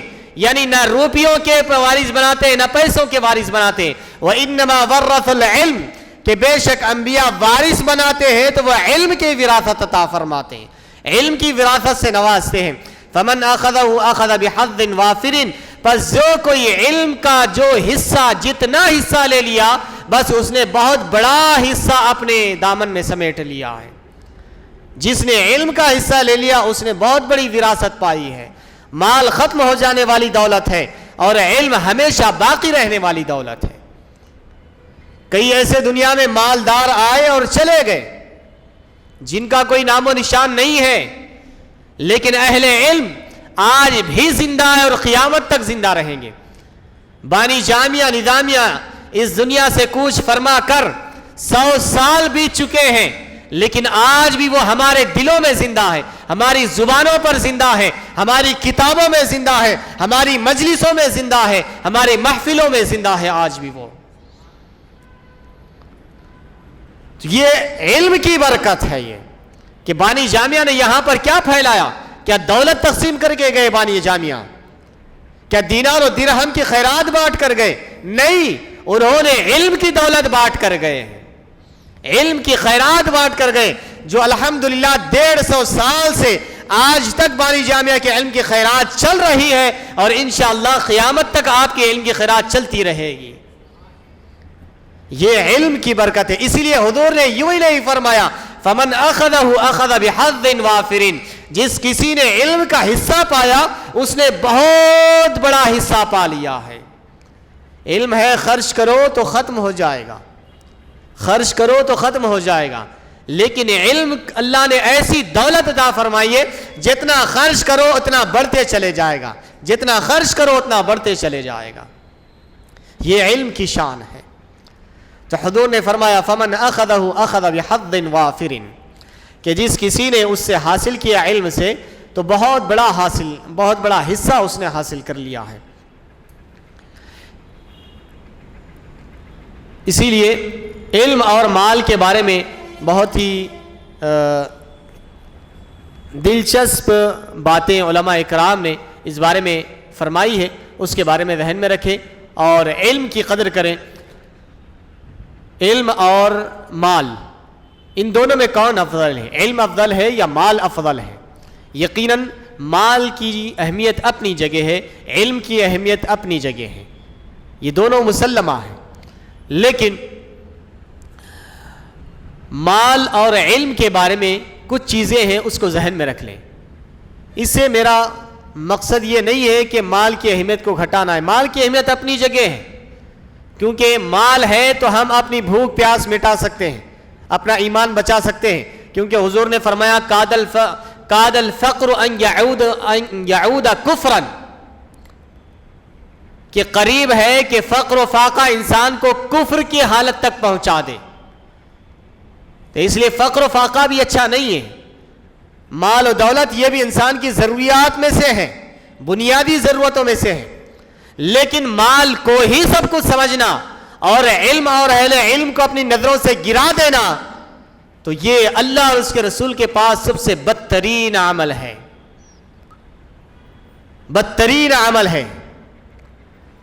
یعنی نہ روپیوں کے وارث بناتے نہ پیسوں کے وارث بناتے، وانما ورثوا العلم کہ بے شک انبیاء وارث بناتے ہیں تو وہ علم کی وراثت عطا فرماتے ہیں، علم کی وراثت سے نوازتے ہیں۔ فمن اخذه اخذ بحظ وافر پس جو کوئی علم کا جو حصہ جتنا حصہ لے لیا بس اس نے بہت بڑا حصہ اپنے دامن میں سمیٹ لیا ہے، جس نے علم کا حصہ لے لیا اس نے بہت بڑی وراثت پائی ہے۔ مال ختم ہو جانے والی دولت ہے اور علم ہمیشہ باقی رہنے والی دولت ہے۔ کئی ایسے دنیا میں مالدار آئے اور چلے گئے جن کا کوئی نام و نشان نہیں ہے، لیکن اہل علم آج بھی زندہ ہے اور قیامت تک زندہ رہیں گے۔ بانی جامعہ نظامیہ اس دنیا سے کوچ فرما کر 100 سال بیت چکے ہیں، لیکن آج بھی وہ ہمارے دلوں میں زندہ ہے، ہماری زبانوں پر زندہ ہے، ہماری کتابوں میں زندہ ہے، ہماری مجلسوں میں زندہ ہے، ہمارے محفلوں میں زندہ ہے آج بھی وہ۔ یہ علم کی برکت ہے یہ کہ بانی جامعہ نے یہاں پر کیا پھیلایا؟ کیا دولت تقسیم کر کے گئے بانی جامعہ؟ کیا دینار و درہم کی خیرات بانٹ کر گئے؟ نہیں، انہوں نے علم کی دولت بانٹ کر گئے، علم کی خیرات بانٹ کر گئے، جو الحمدللہ 150 سال سے آج تک بانی جامعہ کے علم کی خیرات چل رہی ہے اور انشاءاللہ قیامت تک آپ کے علم کی خیرات چلتی رہے گی. یہ علم کی برکت ہے. اسی لیے حضور نے یوں ہی نہیں فرمایا فمن اخذہ اخذ بحظ وافر, جس کسی نے علم کا حصہ پایا اس نے بہت بڑا حصہ پا لیا ہے. علم ہے خرچ کرو تو ختم ہو جائے گا, خرچ کرو تو ختم ہو جائے گا, لیکن علم اللہ نے ایسی دولت عطا فرمائی ہے جتنا خرچ کرو اتنا بڑھتے چلے جائے گا, جتنا خرچ کرو اتنا بڑھتے چلے جائے گا. یہ علم کی شان ہے. تو حضور نے فرمایا فمن اخذہ اخذ بحظ وافر, کہ جس کسی نے اس سے حاصل کیا علم سے تو بہت بڑا حصہ اس نے حاصل کر لیا ہے. اسی لیے علم اور مال کے بارے میں بہت ہی دلچسپ باتیں علماء اکرام نے اس بارے میں فرمائی ہے, اس کے بارے میں ذہن میں رکھیں اور علم کی قدر کریں. علم اور مال, ان دونوں میں کون افضل ہے؟ علم افضل ہے یا مال افضل ہے؟ یقیناً مال کی اہمیت اپنی جگہ ہے, علم کی اہمیت اپنی جگہ ہے, یہ دونوں مسلمہ ہیں. لیکن مال اور علم کے بارے میں کچھ چیزیں ہیں, اس کو ذہن میں رکھ لیں. اس سے میرا مقصد یہ نہیں ہے کہ مال کی اہمیت کو گھٹانا ہے, مال کی اہمیت اپنی جگہ ہے, کیونکہ مال ہے تو ہم اپنی بھوک پیاس مٹا سکتے ہیں, اپنا ایمان بچا سکتے ہیں, کیونکہ حضور نے فرمایا کاد الفقر ان یعود کفرا, کہ قریب ہے کہ فقر و فاقہ انسان کو کفر کی حالت تک پہنچا دے. تو اس لیے فقر و فاقہ بھی اچھا نہیں ہے. مال و دولت یہ بھی انسان کی ضروریات میں سے ہے, بنیادی ضرورتوں میں سے ہے, لیکن مال کو ہی سب کچھ سمجھنا اور علم اور اہل علم کو اپنی نظروں سے گرا دینا, تو یہ اللہ اور اس کے رسول کے پاس سب سے بدترین عمل ہے. بدترین عمل ہے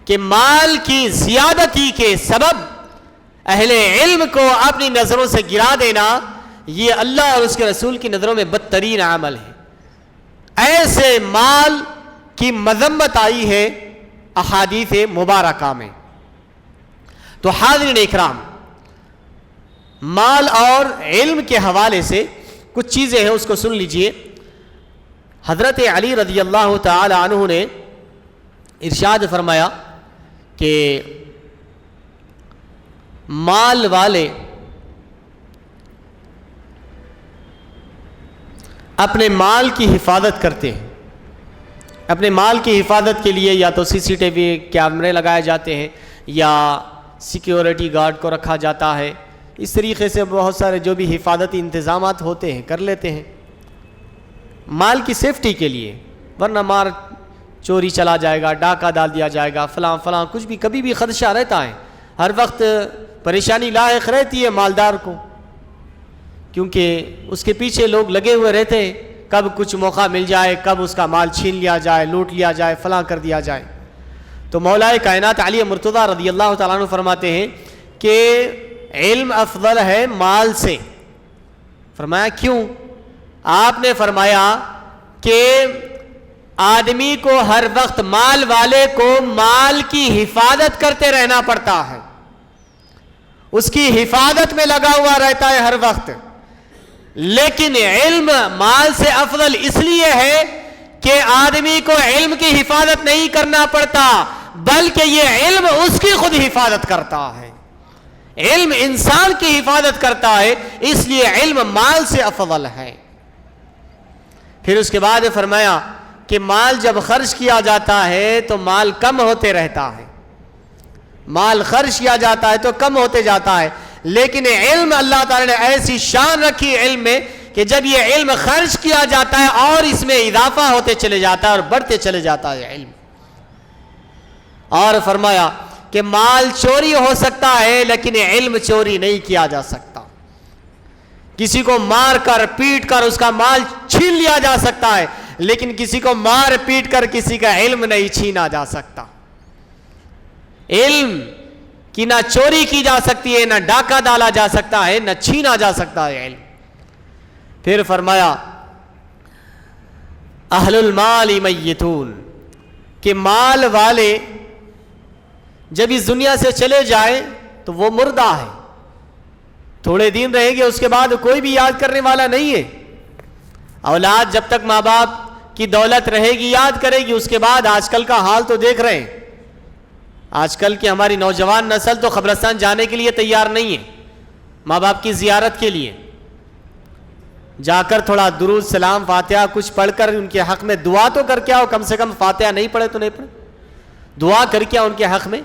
کہ مال کی زیادتی کے سبب اہل علم کو اپنی نظروں سے گرا دینا, یہ اللہ اور اس کے رسول کی نظروں میں بدترین عمل ہے. ایسے مال کی مذمت آئی ہے احادیث مبارکہ میں. تو حاضرین اکرام, مال اور علم کے حوالے سے کچھ چیزیں ہیں, اس کو سن لیجئے. حضرت علی رضی اللہ تعالی عنہ نے ارشاد فرمایا کہ مال والے اپنے مال کی حفاظت کرتے ہیں. اپنے مال کی حفاظت کے لیے یا تو سی ٹی وی کیمرے لگائے جاتے ہیں یا سیکیورٹی گارڈ کو رکھا جاتا ہے. اس طریقے سے بہت سارے جو بھی حفاظتی انتظامات ہوتے ہیں کر لیتے ہیں مال کی سیفٹی کے لیے, ورنہ مار چوری چلا جائے گا, ڈاکہ ڈال دیا جائے گا, فلاں کچھ بھی کبھی بھی خدشہ رہتا ہے. ہر وقت پریشانی لاحق رہتی ہے مالدار کو, کیونکہ اس کے پیچھے لوگ لگے ہوئے رہتے ہیں, کب کچھ موقع مل جائے, کب اس کا مال چھین لیا جائے, لوٹ لیا جائے, فلاں کر دیا جائے. تو مولا کائنات علی مرتضیٰ رضی اللہ تعالیٰ عنہ فرماتے ہیں کہ علم افضل ہے مال سے. فرمایا کیوں؟ آپ نے فرمایا کہ آدمی کو ہر وقت, مال والے کو مال کی حفاظت کرتے رہنا پڑتا ہے, اس کی حفاظت میں لگا ہوا رہتا ہے ہر وقت. لیکن علم مال سے افضل اس لیے ہے کہ آدمی کو علم کی حفاظت نہیں کرنا پڑتا, بلکہ یہ علم اس کی خود حفاظت کرتا ہے. علم انسان کی حفاظت کرتا ہے, اس لیے علم مال سے افضل ہے. پھر اس کے بعد فرمایا کہ مال جب خرچ کیا جاتا ہے تو مال کم ہوتے رہتا ہے, مال خرچ کیا جاتا ہے تو کم ہوتے جاتا ہے. لیکن علم اللہ تعالی نے ایسی شان رکھی علم میں کہ جب یہ علم خرچ کیا جاتا ہے اور اس میں اضافہ ہوتے چلے جاتا ہے اور بڑھتے چلے جاتا ہے علم. اور فرمایا کہ مال چوری ہو سکتا ہے لیکن علم چوری نہیں کیا جا سکتا. کسی کو مار کر پیٹ کر اس کا مال چھین لیا جا سکتا ہے, لیکن کسی کو مار پیٹ کر کسی کا علم نہیں چھینا جا سکتا. علم کی نہ چوری کی جا سکتی ہے, نہ ڈاکہ ڈالا جا سکتا ہے, نہ چھینا جا سکتا ہے علم. پھر فرمایا اہل المال میتون، کہ مال والے جب اس دنیا سے چلے جائیں تو وہ مردہ ہے، تھوڑے دن رہیں گے، اس کے بعد کوئی بھی یاد کرنے والا نہیں ہے۔ اولاد جب تک ماں باپ کی دولت رہے گی یاد کرے گی، اس کے بعد آج کل کا حال تو دیکھ رہے ہیں، آج کل کی ہماری نوجوان نسل تو قبرستان جانے کے لیے تیار نہیں ہے، ماں باپ کی زیارت کے لیے جا کر تھوڑا درود سلام فاتحہ کچھ پڑھ کر ان کے حق میں دعا تو کر کے آؤ، کم سے کم فاتحہ نہیں پڑھے تو نہیں پڑھے، دعا کر کے ان کے حق میں،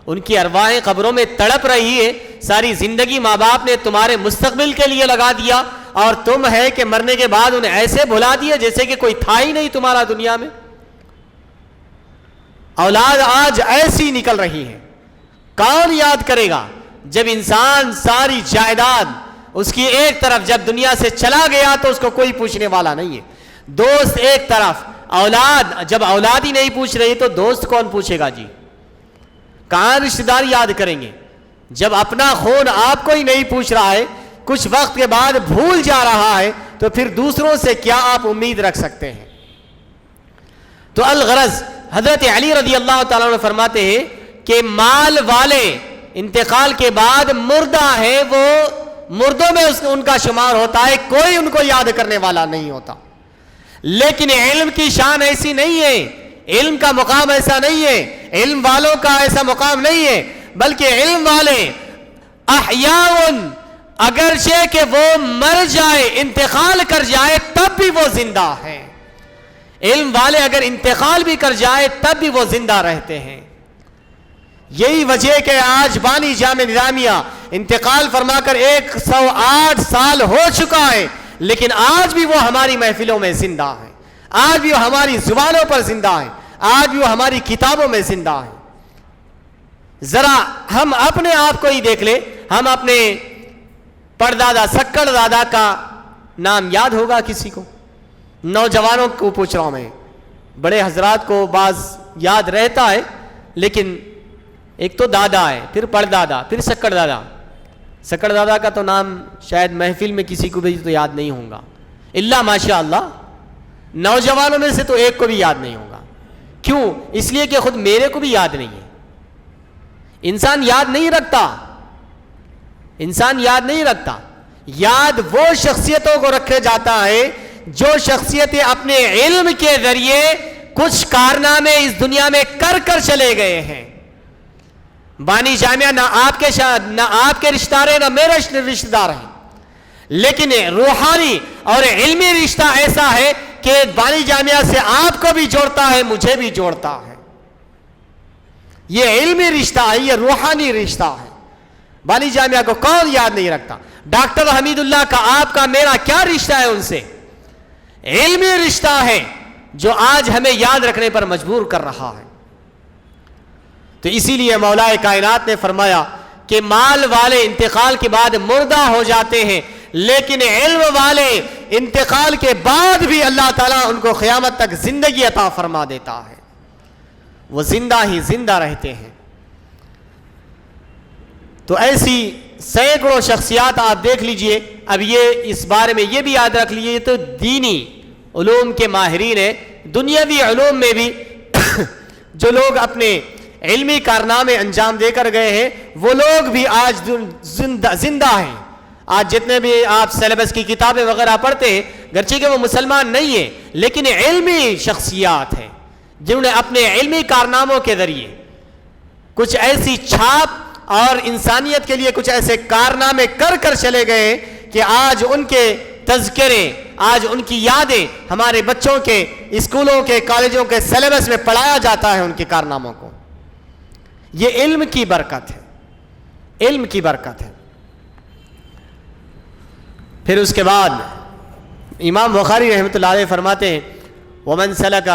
ان کی ارواحیں قبروں میں تڑپ رہی ہے، ساری زندگی ماں باپ نے تمہارے مستقبل کے لیے لگا دیا اور تم ہے کہ مرنے کے بعد انہیں ایسے بھلا دیا جیسے کہ کوئی تھا ہی نہیں تمہارا دنیا میں۔ اولاد آج ایسی نکل رہی ہے، کون یاد کرے گا جب انسان ساری جائیداد اس کی ایک طرف جب دنیا سے چلا گیا تو اس کو کوئی پوچھنے والا نہیں ہے، دوست ایک طرف، اولاد جب اولاد ہی نہیں پوچھ رہی تو دوست کون پوچھے گا جی، کہاں رشتہ دار یاد کریں گے؟ جب اپنا خون آپ کو ہی نہیں پوچھ رہا ہے، کچھ وقت کے بعد بھول جا رہا ہے، تو پھر دوسروں سے کیا آپ امید رکھ سکتے ہیں؟ تو الغرض حضرت علی رضی اللہ تعالیٰ عنہ فرماتے ہیں کہ مال والے انتقال کے بعد مردہ ہے، وہ مردوں میں ان کا شمار ہوتا ہے، کوئی ان کو یاد کرنے والا نہیں ہوتا۔ لیکن علم کی شان ایسی نہیں ہے، علم کا مقام ایسا نہیں ہے، علم والوں کا ایسا مقام نہیں ہے، بلکہ علم والے احیاء، اگرچہ کہ وہ مر جائے انتقال کر جائے تب بھی وہ زندہ ہے، علم والے اگر انتقال بھی کر جائے تب بھی وہ زندہ رہتے ہیں۔ یہی وجہ کہ آج بانی جامع نظامیہ انتقال فرما کر 108 سال ہو چکا ہے، لیکن آج بھی وہ ہماری محفلوں میں زندہ ہے، آج بھی وہ ہماری زبانوں پر زندہ ہے، آج بھی وہ ہماری کتابوں میں زندہ ہے۔ ذرا ہم اپنے آپ کو ہی دیکھ لیں، ہم اپنے پردادا سکڑ دادا کا نام یاد ہوگا کسی کو؟ نوجوانوں کو پوچھ رہا ہوں میں، بڑے حضرات کو بعض یاد رہتا ہے، لیکن ایک تو دادا ہے، پھر پردادا، پھر سکڑ دادا۔ سکڑ دادا کا تو نام شاید محفل میں کسی کو بھی تو یاد نہیں ہوگا، الا ماشاء اللہ نوجوانوں میں سے تو ایک کو بھی یاد نہیں ہوگا۔ کیوں؟ اس لیے کہ خود میرے کو بھی یاد نہیں ہے۔ انسان یاد نہیں رکھتا، انسان یاد نہیں رکھتا، یاد وہ شخصیتوں کو رکھے جاتا ہے جو شخصیتیں اپنے علم کے ذریعے کچھ کارنامے اس دنیا میں کر کر چلے گئے ہیں۔ بانی جامعہ نہ آپ کے رشتہ دار ہیں نہ میرے رشتہ دار ہیں، لیکن روحانی اور علمی رشتہ ایسا ہے کہ بانی جامعہ سے آپ کو بھی جوڑتا ہے، مجھے بھی جوڑتا ہے۔ یہ علمی رشتہ ہے، یہ روحانی رشتہ ہے۔ بانی جامعہ کو کون یاد نہیں رکھتا؟ ڈاکٹر حمید اللہ کا آپ کا میرا کیا رشتہ ہے ان سے؟ علمی رشتہ ہے جو آج ہمیں یاد رکھنے پر مجبور کر رہا ہے۔ تو اسی لیے مولا کائنات نے فرمایا کہ مال والے انتقال کے بعد مردہ ہو جاتے ہیں، لیکن علم والے انتقال کے بعد بھی اللہ تعالیٰ ان کو قیامت تک زندگی عطا فرما دیتا ہے، وہ زندہ ہی زندہ رہتے ہیں۔ تو ایسی سینکڑوں شخصیات آپ دیکھ لیجئے۔ اب یہ اس بارے میں یہ بھی یاد رکھ لیجئے، یہ تو دینی علوم کے ماہرین ہیں، دنیاوی علوم میں بھی جو لوگ اپنے علمی کارنامے انجام دے کر گئے ہیں وہ لوگ بھی آج زندہ ہیں۔ آج جتنے بھی آپ سیلیبس کی کتابیں وغیرہ پڑھتے ہیں، گرچہ کہ وہ مسلمان نہیں ہیں لیکن علمی شخصیات ہیں جنہوں نے اپنے علمی کارناموں کے ذریعے کچھ ایسی چھاپ اور انسانیت کے لیے کچھ ایسے کارنامے کر کر چلے گئے ہیں کہ آج ان کے تذکرے، آج ان کی یادیں ہمارے بچوں کے اسکولوں کے کالجوں کے سیلیبس میں پڑھایا جاتا ہے ان کے کارناموں کو۔ یہ علم کی برکت ہے، علم کی برکت ہے۔ پھر اس کے بعد امام بخاری رحمۃ اللہ علیہ فرماتے ہیں وَمَنْ سَلَكَ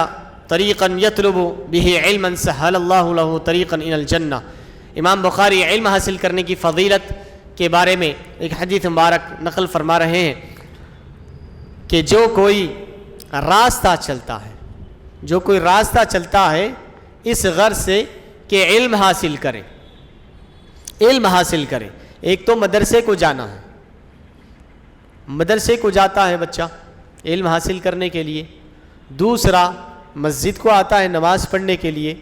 طَرِيقًا يَطْلُبُ بِهِ عِلْمًا سَهَّلَ اللَّهُ لَهُ طَرِيقًا إِلَى الْجَنَّةِ۔ امام بخاری علم حاصل کرنے کی فضیلت کے بارے میں ایک حدیث مبارک نقل فرما رہے ہیں کہ جو کوئی راستہ چلتا ہے، جو کوئی راستہ چلتا ہے اس غرض سے کہ علم حاصل کرے، علم حاصل کرے۔ ایک تو مدرسے کو جانا ہے، مدرسے کو جاتا ہے بچہ علم حاصل کرنے کے لیے، دوسرا مسجد کو آتا ہے نماز پڑھنے کے لیے.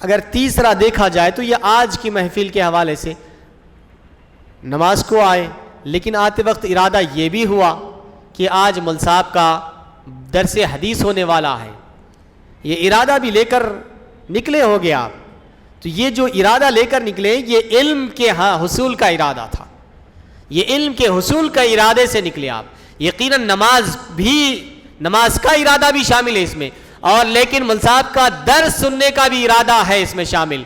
اگر تیسرا دیکھا جائے تو یہ آج کی محفل کے حوالے سے نماز کو آئے, لیکن آتے وقت ارادہ یہ بھی ہوا کہ آج مول صاحب کا درس حدیث ہونے والا ہے, یہ ارادہ بھی لے کر نکلے ہو گے آپ. تو یہ جو ارادہ لے کر نکلے یہ علم کے حصول کا ارادہ تھا, یہ علم کے حصول کا ارادے سے نکلے آپ. یقیناً نماز کا ارادہ بھی شامل ہے اس میں, اور لیکن مول صاحب کا درس سننے کا بھی ارادہ ہے اس میں شامل.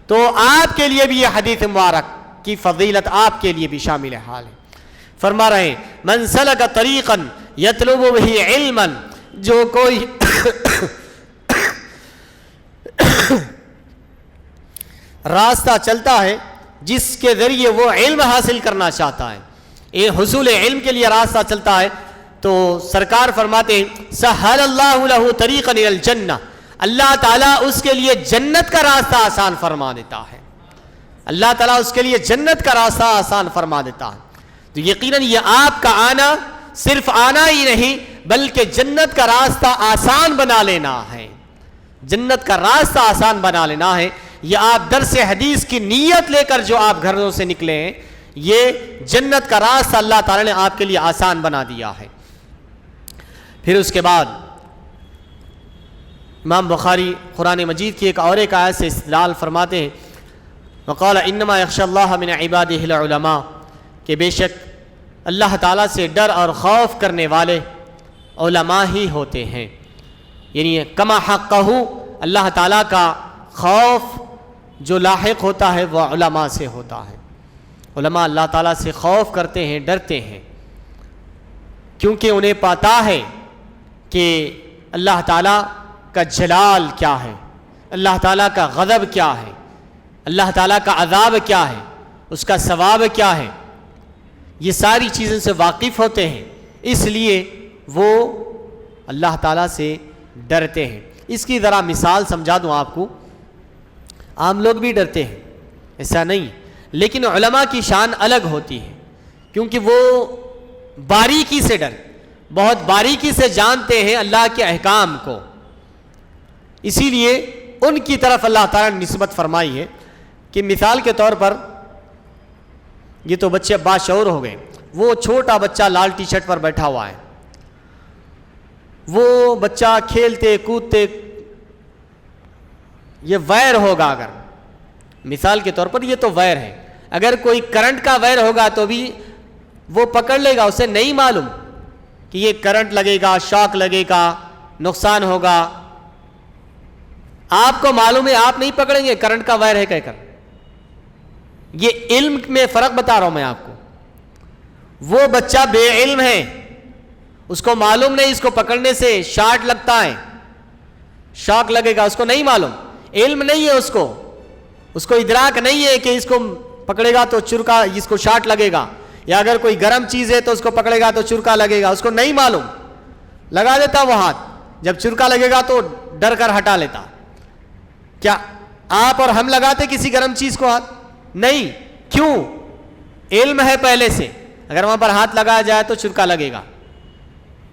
تو آپ کے لیے بھی یہ حدیث مبارک کی فضیلت آپ کے لیے بھی شامل حال ہے. فرما رہے ہیں من سلک طریقا یطلب بہ علما, جو کوئی راستہ چلتا ہے جس کے ذریعے وہ علم حاصل کرنا چاہتا ہے, حصول علم کے لیے راستہ چلتا ہے, تو سرکار فرماتے ہیں سہل اللہ لہ طریقا الی الجنہ, اللہ تعالیٰ اس کے لیے جنت کا راستہ آسان فرما دیتا ہے. اللہ تعالیٰ اس کے لیے جنت کا راستہ آسان فرما دیتا ہے. تو یقیناً یہ آپ کا آنا صرف آنا ہی نہیں بلکہ جنت کا راستہ آسان بنا لینا ہے, جنت کا راستہ آسان بنا لینا ہے. یہ آپ درس حدیث کی نیت لے کر جو آپ گھروں سے نکلے ہیں, یہ جنت کا راستہ اللہ تعالیٰ نے آپ کے لیے آسان بنا دیا ہے. پھر اس کے بعد امام بخاری قرآن مجید کی ایک اور ایک آیت سے استدلال فرماتے ہیں وقال انما یخشی اللہ من عبادہ العلماء, کہ بے شک اللہ تعالیٰ سے ڈر اور خوف کرنے والے علماء ہی ہوتے ہیں. یعنی کما حقہ, اللہ تعالیٰ کا خوف جو لاحق ہوتا ہے وہ علماء سے ہوتا ہے. علماء اللہ تعالیٰ سے خوف کرتے ہیں, ڈرتے ہیں, کیونکہ انہیں پتہ ہے کہ اللہ تعالیٰ کا جلال کیا ہے, اللہ تعالیٰ کا غضب کیا ہے, اللہ تعالیٰ کا عذاب کیا ہے, اس کا ثواب کیا ہے, یہ ساری چیزوں سے واقف ہوتے ہیں, اس لیے وہ اللہ تعالیٰ سے ڈرتے ہیں. اس کی ذرا مثال سمجھا دوں آپ کو. عام لوگ بھی ڈرتے ہیں, ایسا نہیں, لیکن علماء کی شان الگ ہوتی ہے, کیونکہ وہ باریکی سے بہت باریکی سے جانتے ہیں اللہ کے احکام کو, اسی لیے ان کی طرف اللہ تعالیٰ نے نسبت فرمائی ہے. کہ مثال کے طور پر یہ تو بچے باشعور ہو گئے, وہ چھوٹا بچہ لال ٹی شرٹ پر بیٹھا ہوا ہے, وہ بچہ کھیلتے کودتے, یہ وائر ہوگا. اگر مثال کے طور پر یہ تو وائر ہے, اگر کوئی کرنٹ کا وائر ہوگا تو بھی وہ پکڑ لے گا, اسے نہیں معلوم کہ یہ کرنٹ لگے گا, شاک لگے گا, نقصان ہوگا. آپ کو معلوم ہے, آپ نہیں پکڑیں گے کرنٹ کا وائر ہے کہہ کر. یہ علم میں فرق بتا رہا ہوں میں آپ کو. وہ بچہ بے علم ہے, اس کو معلوم نہیں اس کو پکڑنے سے شارٹ لگتا ہے, شاک لگے گا, اس کو نہیں معلوم, علم نہیں ہے اس کو ادراک نہیں ہے کہ اس کو پکڑے گا تو چرکا, اس کو شارٹ لگے گا, یا اگر کوئی گرم چیز ہے تو اس کو پکڑے گا تو چرکا لگے گا, اس کو نہیں معلوم, لگا دیتا وہ ہاتھ, جب چرکا لگے گا تو ڈر کر ہٹا لیتا. کیا آپ اور ہم لگاتے کسی گرم چیز کو ہاتھ؟ نہیں. کیوں؟ علم ہے پہلے سے, اگر وہاں پر ہاتھ لگایا جائے تو چرکا لگے گا,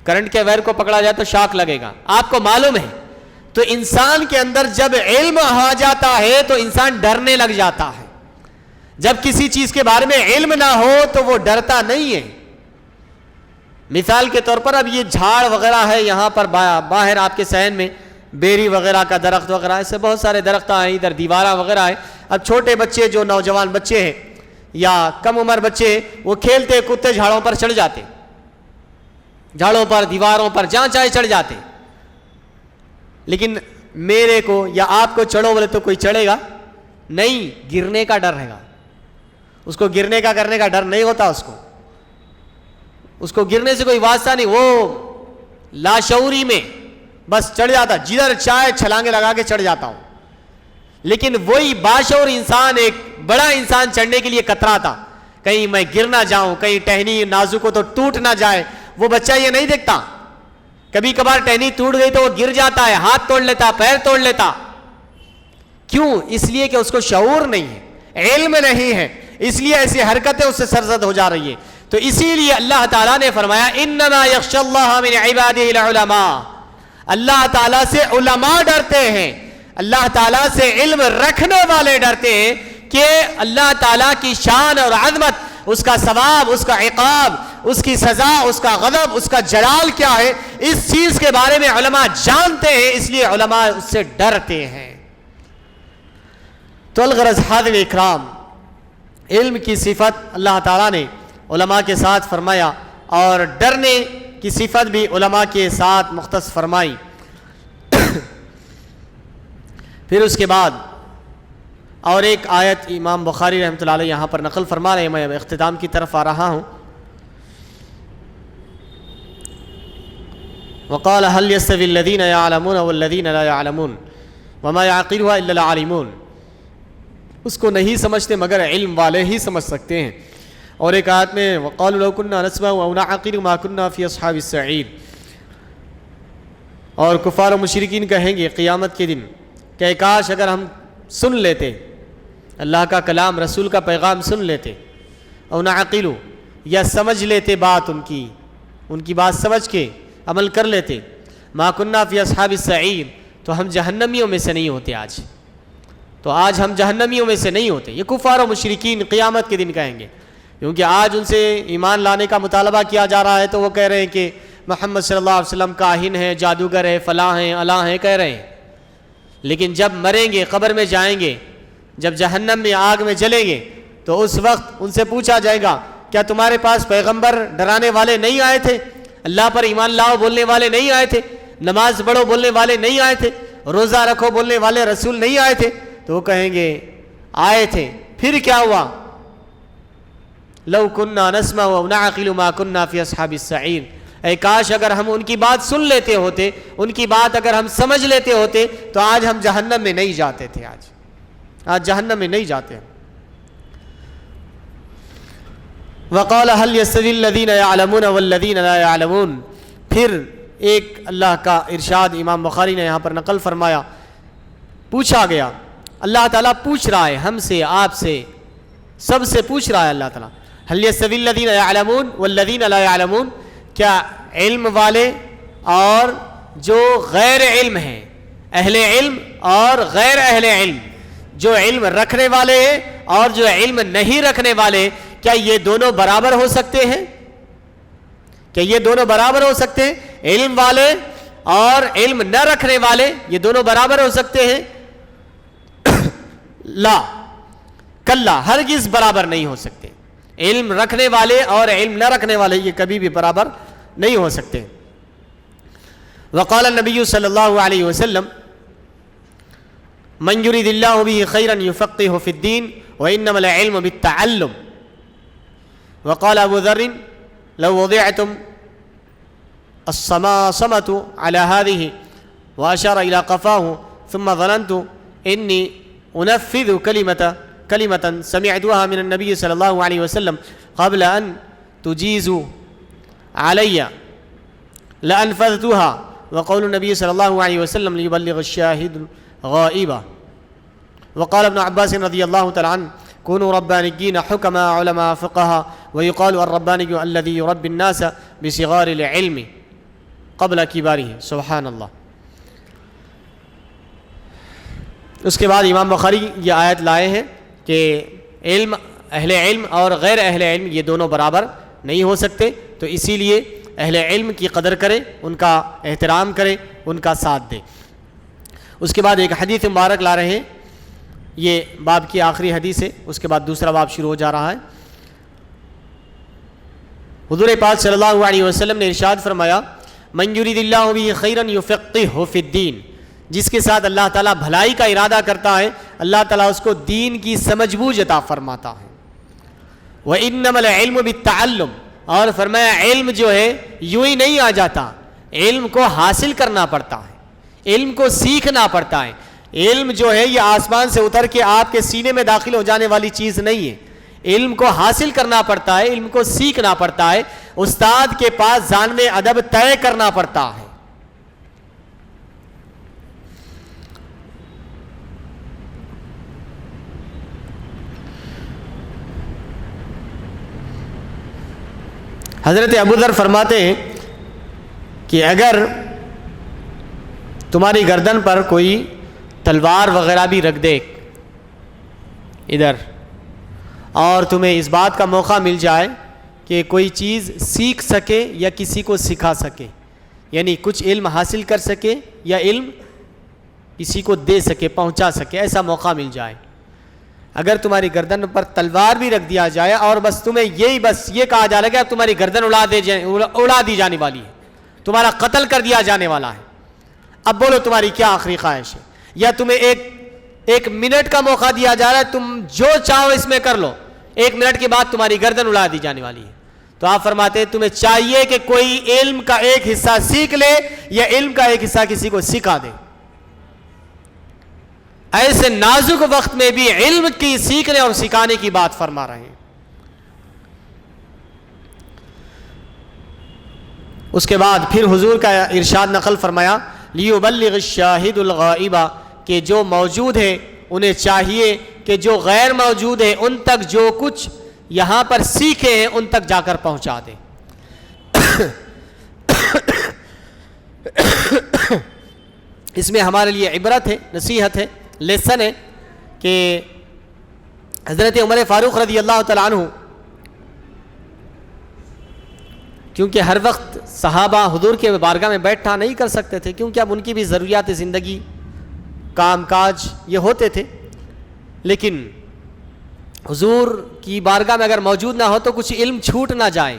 کرنٹ کے وائر کو پکڑا جائے تو شاک لگے گا, آپ کو معلوم ہے. تو انسان کے اندر جب علم آ جاتا ہے تو انسان ڈرنے لگ جاتا ہے. جب کسی چیز کے بارے میں علم نہ ہو تو وہ ڈرتا نہیں ہے. مثال کے طور پر اب یہ جھاڑ وغیرہ ہے یہاں پر باہر آپ کے صحن میں, بیری وغیرہ کا درخت وغیرہ, ایسے بہت سارے درخت ہیں, ادھر دیوارہ وغیرہ ہے. اب چھوٹے بچے جو نوجوان بچے ہیں یا کم عمر بچے ہیں, وہ کھیلتے کودتے جھاڑوں پر چڑھ جاتے, جھاڑوں پر, دیواروں پر, جہاں چاہے چڑھ جاتے. لیکن میرے کو یا آپ کو چڑھو بولے تو کوئی چڑھے گا نہیں, گرنے کا ڈر رہے گا. اس کو گرنے کا کرنے کا ڈر نہیں ہوتا, اس کو گرنے سے کوئی واسطہ نہیں, وہ لاشعوری میں بس چڑھ جاتا, جدھر چاہے چھلانگے لگا کے چڑھ جاتا ہوں. لیکن وہی باشعور انسان, ایک بڑا انسان چڑھنے کے لیے کتراتا, کہیں میں گر نہ جاؤں, کہیں ٹہنی نازک ہو تو ٹوٹ نہ جائے. وہ بچہ یہ نہیں دیکھتا, کبھی کبھار ٹہنی ٹوٹ گئی تو وہ گر جاتا ہے, ہاتھ توڑ لیتا, پیر توڑ لیتا. کیوں؟ اس لیے کہ اس کو شعور نہیں ہے, علم نہیں ہے, اس لیے ایسی حرکتیں اس سے سرزد ہو جا رہی ہے. تو اسی لیے اللہ تعالیٰ نے فرمایا انما یخشی اللہ من عبادہ العلماء, اللہ تعالیٰ سے علماء ڈرتے ہیں، اللہ تعالیٰ سے علم رکھنے والے ڈرتے ہیں کہ اللہ تعالیٰ کی شان اور عظمت، اس کا ثواب، اس کا عقاب، اس کی سزا، اس کا غضب، اس کا جلال کیا ہے، اس چیز کے بارے میں علماء جانتے ہیں، اس لیے علماء اس سے ڈرتے ہیں۔ تو الغرض حاضرین اکرام، علم کی صفت اللہ تعالیٰ نے علماء کے ساتھ فرمایا اور ڈرنے کی صفت بھی علماء کے ساتھ مختص فرمائی۔ پھر اس کے بعد اور ایک آیت امام بخاری رحمۃ اللہ علیہ یہاں پر نقل فرما رہے ہیں، میں اب اختتام کی طرف آ رہا ہوں۔ وقال هل يستوي الذين يعلمون والذين لا يعلمون وما يعقلها الا العالمون، اس کو نہیں سمجھتے مگر علم والے ہی سمجھ سکتے ہیں۔ اور ایک آیت میں وقالوا لو كنا نسمع او نعقل ما كنا في اصحاب السعير، اور کفار و مشرکین کہیں گے قیامت کے دن کہ کاش اگر ہم سن لیتے اللہ کا کلام، رسول کا پیغام سن لیتے، او نعقل یا سمجھ لیتے بات ان کی بات سمجھ کے عمل کر لیتے، ما كنا في اصحاب السعير، تو ہم جہنمیوں میں سے نہیں ہوتے آج ہم جہنمیوں میں سے نہیں ہوتے۔ یہ کفار و مشرکین قیامت کے دن کہیں گے، کیونکہ آج ان سے ایمان لانے کا مطالبہ کیا جا رہا ہے تو وہ کہہ رہے ہیں کہ محمد صلی اللہ علیہ وسلم کاہن ہے، جادوگر ہے، فلاں ہیں، الاں ہیں، کہہ رہے ہیں۔ لیکن جب مریں گے، قبر میں جائیں گے، جب جہنم میں آگ میں جلیں گے، تو اس وقت ان سے پوچھا جائے گا کیا تمہارے پاس پیغمبر ڈرانے والے نہیں آئے تھے، اللہ پر ایمان لاؤ بولنے والے نہیں آئے تھے، نماز پڑھو بولنے والے نہیں آئے تھے، روزہ رکھو بولنے والے رسول نہیں آئے تھے؟ تو وہ کہیں گے آئے تھے، پھر کیا ہوا؟ لو كنا نسمع او نعقل ما كنا في اصحاب السعير، اے کاش اگر ہم ان کی بات سن لیتے ہوتے، ان کی بات اگر ہم سمجھ لیتے ہوتے تو آج ہم جہنم میں نہیں جاتے تھے، آج جہنم میں نہیں جاتے۔ وقال هل يستوي الذين يعلمون والذين لا يعلمون، پھر ایک اللہ کا ارشاد امام بخاری نے یہاں پر نقل فرمایا، پوچھا گیا، اللہ تعالیٰ پوچھ رہا ہے ہم سے، آپ سے، سب سے پوچھ رہا ہے اللہ تعالیٰ، هل يستوي الذين يعلمون والذين لا يعلمون، کیا علم والے اور جو غیر علم ہیں، اہل علم اور غیر اہل علم، جو علم رکھنے والے ہیں اور جو علم نہیں رکھنے والے، کیا یہ دونوں برابر ہو سکتے ہیں؟ کیا یہ دونوں برابر ہو سکتے ہیں؟ علم والے اور علم نہ رکھنے والے یہ دونوں برابر ہو سکتے ہیں؟ لا، کلا، ہرگز برابر نہیں ہو سکتے۔ علم رکھنے والے اور علم نہ رکھنے والے یہ کبھی بھی برابر نہیں ہو سکتے۔ وقال النبی صلی اللہ علیہ وسلم من یرید اللہ به خیرا یفقهه فی الدین وانما العلم بالتعلم۔ وقال ابو ذر لو وضعتم الصماصمة على هذه واشار الى قفاه ثم ظننت انی انفذ كلمة سمعتها من النبي صلى الله عليه وسلم قبل أن تجيزوا علي لأنفذتها، وقول النبي صلى الله عليه وسلم ليبلغ الشاهد غائبا۔ وقال ابن عباس رضي الله تعالى عنه كونوا ربانيين حكما علماء فقهاء، ويقال الرباني الذي يربي الناس بصغار العلم قبل كباره۔ سبحان اللہ۔ اس کے بعد امام بخاری یہ آیت لائے ہیں کہ علم، اہل علم اور غیر اہل علم یہ دونوں برابر نہیں ہو سکتے، تو اسی لیے اہل علم کی قدر کریں، ان کا احترام کریں، ان کا ساتھ دیں۔ اس کے بعد ایک حدیث مبارک لا رہے ہیں، یہ باب کی آخری حدیث ہے، اس کے بعد دوسرا باب شروع ہو جا رہا ہے۔ حضور پاک صلی اللہ علیہ وسلم نے ارشاد فرمایا من یرید اللہ بہ خیرا یفقہہ فی الدین، جس کے ساتھ اللہ تعالیٰ بھلائی کا ارادہ کرتا ہے اللہ تعالیٰ اس کو دین کی سمجھ بوجھ عطا فرماتا ہے۔ وَإِنَّمَا الْعِلْمُ بِالتَّعَلُّمِ، اور فرمایا علم جو ہے یوں ہی نہیں آ جاتا، علم کو حاصل کرنا پڑتا ہے، علم کو سیکھنا پڑتا ہے۔ علم جو ہے یہ آسمان سے اتر کے آپ کے سینے میں داخل ہو جانے والی چیز نہیں ہے، علم کو حاصل کرنا پڑتا ہے، علم کو سیکھنا پڑتا ہے، استاد کے پاس ضامن ادب طے کرنا پڑتا ہے۔ حضرت ابو ذر فرماتے ہیں کہ اگر تمہاری گردن پر کوئی تلوار وغیرہ بھی رکھ دے ادھر، اور تمہیں اس بات کا موقع مل جائے کہ کوئی چیز سیکھ سکے یا کسی کو سکھا سکے، یعنی کچھ علم حاصل کر سکے یا علم کسی کو دے سکے، پہنچا سکے، ایسا موقع مل جائے، اگر تمہاری گردن پر تلوار بھی رکھ دیا جائے اور بس تمہیں یہ کہا جائے کہ تمہاری گردن اڑا دی جانے والی ہے، تمہارا قتل کر دیا جانے والا ہے، اب بولو تمہاری کیا آخری خواہش ہے؟ یا تمہیں ایک منٹ کا موقع دیا جا رہا ہے، تم جو چاہو اس میں کر لو، 1 منٹ کے بعد تمہاری گردن اڑا دی جانے والی ہے، تو آپ فرماتے ہیں تمہیں چاہیے کہ کوئی علم کا ایک حصہ سیکھ لے یا علم کا ایک حصہ کسی کو سکھا دے۔ ایسے نازک وقت میں بھی علم کی سیکھنے اور سکھانے کی بات فرما رہے ہیں۔ اس کے بعد پھر حضور کا ارشاد نقل فرمایا لِيُبَلِّغِ الشَّاهِدُ الْغَائِبَ، کہ جو موجود ہے انہیں چاہیے کہ جو غیر موجود ہے ان تک جو کچھ یہاں پر سیکھے ہیں ان تک جا کر پہنچا دیں۔ اس میں ہمارے لیے عبرت ہے، نصیحت ہے، لیسن ہے کہ حضرت عمر فاروق رضی اللہ تعالیٰ عنہ کیونکہ ہر وقت صحابہ حضور کے بارگاہ میں بیٹھا نہیں کر سکتے تھے، کیونکہ اب ان کی بھی ضروریات زندگی، کام کاج یہ ہوتے تھے، لیکن حضور کی بارگاہ میں اگر موجود نہ ہو تو کچھ علم چھوٹ نہ جائے،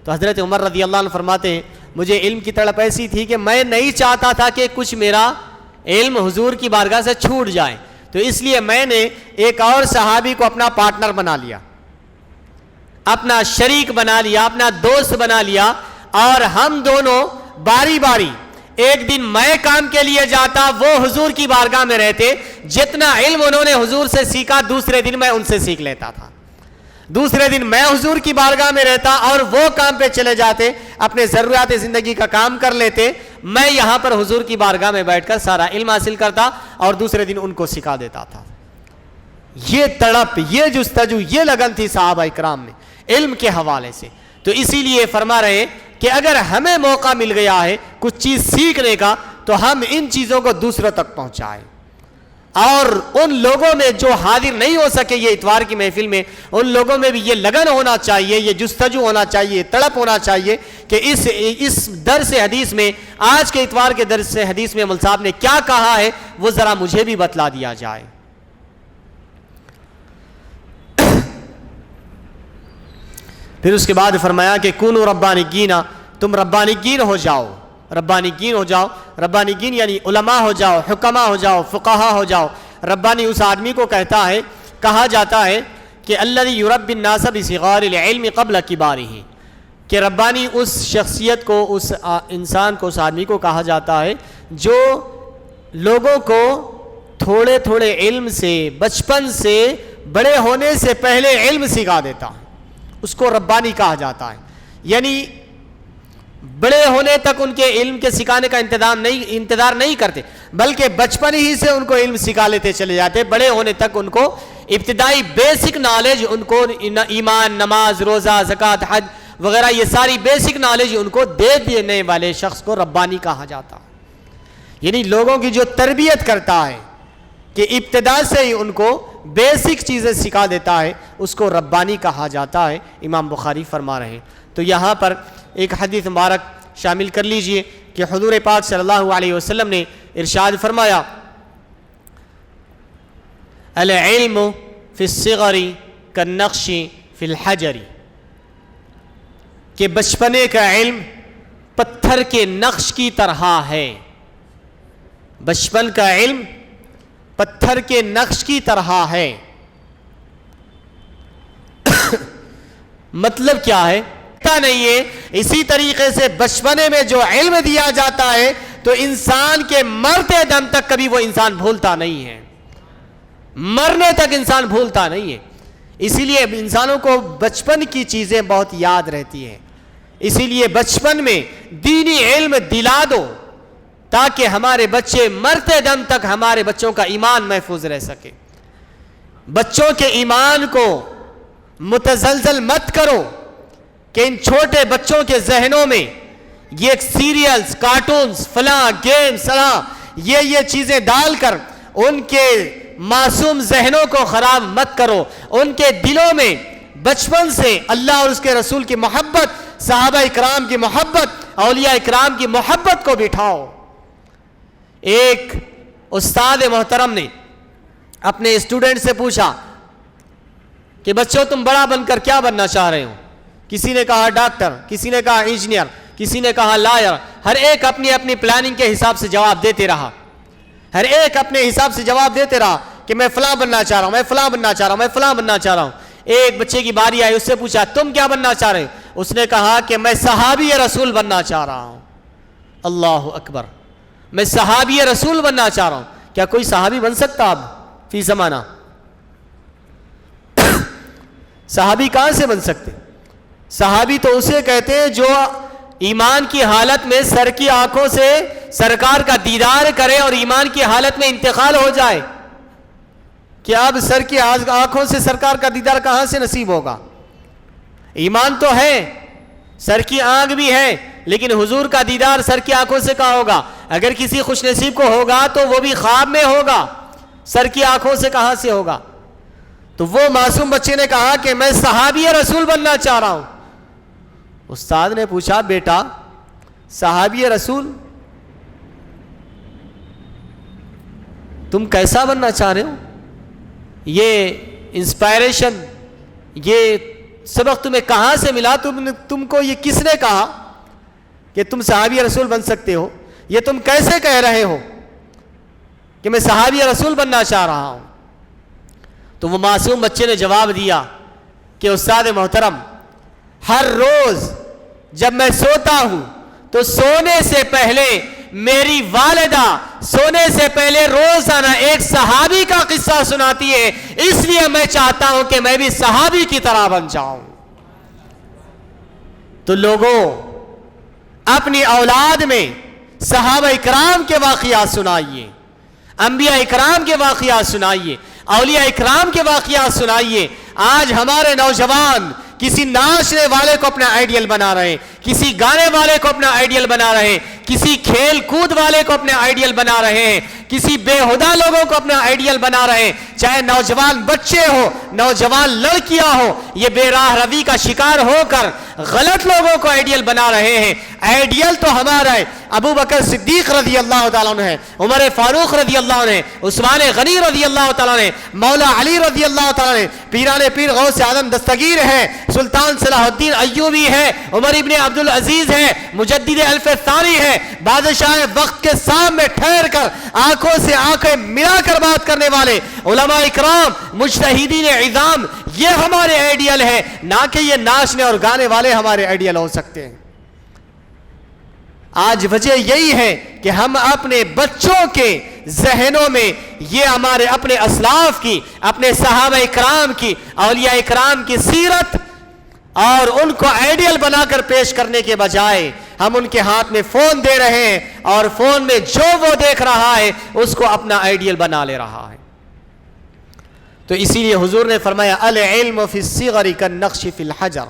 تو حضرت عمر رضی اللہ عنہ فرماتے ہیں مجھے علم کی تڑپ ایسی تھی کہ میں نہیں چاہتا تھا کہ کچھ میرا علم حضور کی بارگاہ سے چھوٹ جائے، تو اس لیے میں نے ایک اور صحابی کو اپنا پارٹنر بنا لیا، اپنا شریک بنا لیا، اپنا دوست بنا لیا، اور ہم دونوں باری باری، ایک دن میں کام کے لیے جاتا، وہ حضور کی بارگاہ میں رہتے، جتنا علم انہوں نے حضور سے سیکھا دوسرے دن میں ان سے سیکھ لیتا تھا، دوسرے دن میں حضور کی بارگاہ میں رہتا اور وہ کام پہ چلے جاتے، اپنے ضروریات زندگی کا کام کر لیتے، میں یہاں پر حضور کی بارگاہ میں بیٹھ کر سارا علم حاصل کرتا اور دوسرے دن ان کو سکھا دیتا تھا۔ یہ تڑپ، یہ جستجو، یہ لگن تھی صحابہ اکرام میں علم کے حوالے سے، تو اسی لیے فرما رہے ہیں کہ اگر ہمیں موقع مل گیا ہے کچھ چیز سیکھنے کا تو ہم ان چیزوں کو دوسروں تک پہنچائیں، اور ان لوگوں میں جو حاضر نہیں ہو سکے یہ اتوار کی محفل میں، ان لوگوں میں بھی یہ لگن ہونا چاہیے، یہ جستجو ہونا چاہیے، تڑپ ہونا چاہیے کہ اس درس حدیث میں، آج کے اتوار کے درس حدیث میں مول صاحب نے کیا کہا ہے وہ ذرا مجھے بھی بتلا دیا جائے۔ پھر اس کے بعد فرمایا کہ کونوا ربانیین، تم ربانیین ہو جاؤ، ربانیین ہو جاؤ، ربانیین یعنی علماء ہو جاؤ، حکما ہو جاؤ، فقہا ہو جاؤ۔ ربانی اس آدمی کو کہا جاتا ہے کہ الذی یربی الناس بصغار العلم قبل کبارہ، کہ ربانی اس شخصیت کو، اس انسان کو، اس آدمی کو کہا جاتا ہے جو لوگوں کو تھوڑے تھوڑے علم سے، بچپن سے، بڑے ہونے سے پہلے علم سکھا دیتا ہے، اس کو ربانی کہا جاتا ہے۔ یعنی بڑے ہونے تک ان کے علم کے سکھانے کا انتظار نہیں کرتے، بلکہ بچپن ہی سے ان کو علم سکھا لیتے چلے جاتے، بڑے ہونے تک ان کو ابتدائی بیسک نالج، ان کو ایمان، نماز، روزہ، زکوٰۃ، حج وغیرہ یہ ساری بیسک نالج ان کو دے دینے والے شخص کو ربانی کہا جاتا ہے۔ یعنی لوگوں کی جو تربیت کرتا ہے کہ ابتدا سے ہی ان کو بیسک چیزیں سکھا دیتا ہے، اس کو ربانی کہا جاتا ہے، امام بخاری فرما رہے ہیں۔ تو یہاں پر ایک حدیث مبارک شامل کر لیجئے کہ حضور پاک صلی اللہ علیہ وسلم نے ارشاد فرمایا العلم فی الصغر کالنقش فی الحجر، کہ بچپنے کا علم پتھر کے نقش کی طرح ہے، بچپن کا علم پتھر کے نقش کی طرح ہے۔ مطلب کیا ہے؟ نہیں ہے، اسی طریقے سے بچپنے میں جو علم دیا جاتا ہے تو انسان کے مرتے دم تک کبھی وہ انسان بھولتا نہیں ہے، مرنے تک انسان بھولتا نہیں ہے۔ اسی لیے انسانوں کو بچپن کی چیزیں بہت یاد رہتی ہیں، اسی لیے بچپن میں دینی علم دلا دو تاکہ ہمارے بچے مرتے دم تک ہمارے بچوں کا ایمان محفوظ رہ سکے۔ بچوں کے ایمان کو متزلزل مت کرو کہ ان چھوٹے بچوں کے ذہنوں میں یہ سیریلز، کارٹونز، فلاں گیمز، یہ چیزیں ڈال کر ان کے معصوم ذہنوں کو خراب مت کرو، ان کے دلوں میں بچپن سے اللہ اور اس کے رسول کی محبت، صحابہ اکرام کی محبت، اولیاء اکرام کی محبت کو بٹھاؤ۔ ایک استاد محترم نے اپنے اسٹوڈنٹ سے پوچھا کہ بچوں تم بڑا بن کر کیا بننا چاہ رہے ہو؟ کسی نے کہا ڈاکٹر، کسی نے کہا انجینئر، کسی نے کہا لائر۔ ہر ایک اپنی اپنی پلاننگ کے حساب سے جواب دیتے رہا، ہر ایک اپنے حساب سے جواب دیتے رہا کہ میں فلاں بننا چاہ رہا ہوں، میں فلاں بننا چاہ رہا ہوں، میں فلاں بننا چاہ رہا ہوں۔ ایک بچے کی باری آئی، اس سے پوچھا تم کیا بننا چاہ رہے ہو؟ اس نے کہا کہ میں صحابی رسول بننا چاہ رہا ہوں۔ اللہ اکبر، میں صحابی رسول بننا چاہ رہا ہوں۔ کیا کوئی صحابی بن سکتا اب فی زمانہ؟ صحابی کہاں سے بن سکتے؟ صحابی تو اسے کہتے ہیں جو ایمان کی حالت میں سر کی آنکھوں سے سرکار کا دیدار کرے اور ایمان کی حالت میں انتقال ہو جائے۔ کہ اب سر کی آنکھوں سے سرکار کا دیدار کہاں سے نصیب ہوگا؟ ایمان تو ہے، سر کی آنکھ بھی ہے، لیکن حضور کا دیدار سر کی آنکھوں سے کہاں ہوگا؟ اگر کسی خوش نصیب کو ہوگا تو وہ بھی خواب میں ہوگا، سر کی آنکھوں سے کہاں سے ہوگا؟ تو وہ معصوم بچے نے کہا کہ میں صحابی رسول بننا چاہ رہا ہوں۔ استاد نے پوچھا بیٹا صحابی رسول تم کیسا بننا چاہ رہے ہو؟ یہ انسپائریشن، یہ سبق تمہیں کہاں سے ملا؟ تم کو یہ کس نے کہا کہ تم صحابی رسول بن سکتے ہو؟ یہ تم کیسے کہہ رہے ہو کہ میں صحابی رسول بننا چاہ رہا ہوں؟ تو وہ معصوم بچے نے جواب دیا کہ استاد محترم، ہر روز جب میں سوتا ہوں تو سونے سے پہلے میری والدہ سونے سے پہلے روزانہ ایک صحابی کا قصہ سناتی ہے، اس لیے میں چاہتا ہوں کہ میں بھی صحابی کی طرح بن جاؤں۔ تو لوگوں، اپنی اولاد میں صحابہ اکرام کے واقعات سنائیے، انبیاء اکرام کے واقعات سنائیے، اولیاء اکرام کے واقعات سنائیے۔ آج ہمارے نوجوان کسی ناچنے والے کو اپنا آئیڈیل بنا رہے ہیں، کسی گانے والے کو اپنا آئیڈیل بنا رہے ہیں، کسی کھیل کود والے کو اپنا آئیڈیل بنا رہے ہیں، کسی بے ہدہ لوگوں کو اپنا آئیڈیل بنا رہے ہیں۔ چاہے نوجوان بچے ہو، نوجوان لڑکیاں ہو، یہ بے راہ روی کا شکار ہو کر غلط لوگوں کو آئیڈیل بنا رہے ہیں۔ آئیڈیل تو ہمارا ہے، ابو بکر صدیق رضی اللہ تعالیٰ عنہ ہے، عمر فاروق رضی اللہ عنہ ہے، عثمان غنی رضی اللہ تعالیٰ عنہ ہے، مولا علی رضی اللہ تعالیٰ عنہ ہے، پیران پیر غوث اعظم دستگیر ہے، سلطان صلاح الدین ایوبی ہے، عمر ابن عبدالعزیز ہے، مجدد الف ثانی ہے، بادشاہ وقت کے سامنے ٹھہر کر آنکھوں سے آنکھیں ملا کر بات کرنے والے علماء اکرام، مجتہدین عظام، یہ ہمارے آئیڈیل ہے، نہ کہ یہ ناچنے اور گانے والے ہمارے آئیڈیل ہو سکتے ہیں۔ آج وجہ یہی ہے کہ ہم اپنے بچوں کے ذہنوں میں یہ ہمارے اپنے اسلاف کی، اپنے صحابہ اکرام کی، اولیاء اکرام کی سیرت اور ان کو آئیڈیل بنا کر پیش کرنے کے بجائے ہم ان کے ہاتھ میں فون دے رہے ہیں اور فون میں جو وہ دیکھ رہا ہے اس کو اپنا آئیڈیل بنا لے رہا ہے۔ تو اسی لیے حضور نے فرمایا العلم فی الصغر کالنقش فی الحجر،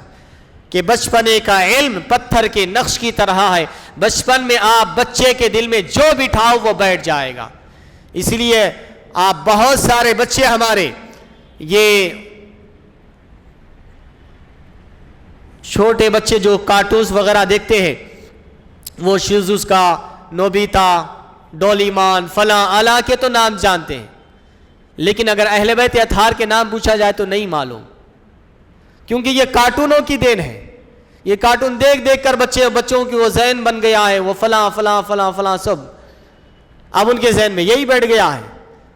کہ بچپنے کا علم پتھر کے نقش کی طرح ہے، بچپن میں آپ بچے کے دل میں جو بٹھاؤ وہ بیٹھ جائے گا۔ اس لیے آپ بہت سارے بچے ہمارے یہ چھوٹے بچے جو کارٹونز وغیرہ دیکھتے ہیں، وہ شیزوس کا، نوبیتا، ڈولیمان، فلاں اعلیٰ کے تو نام جانتے ہیں، لیکن اگر اہل بیت اطہار کے نام پوچھا جائے تو نہیں معلوم، کیونکہ یہ کارٹونوں کی دین ہے۔ یہ کارٹون دیکھ دیکھ کر بچوں کی وہ ذہن بن گیا ہے، وہ فلاں فلاں فلاں فلاں سب اب ان کے ذہن میں یہی بیٹھ گیا ہے۔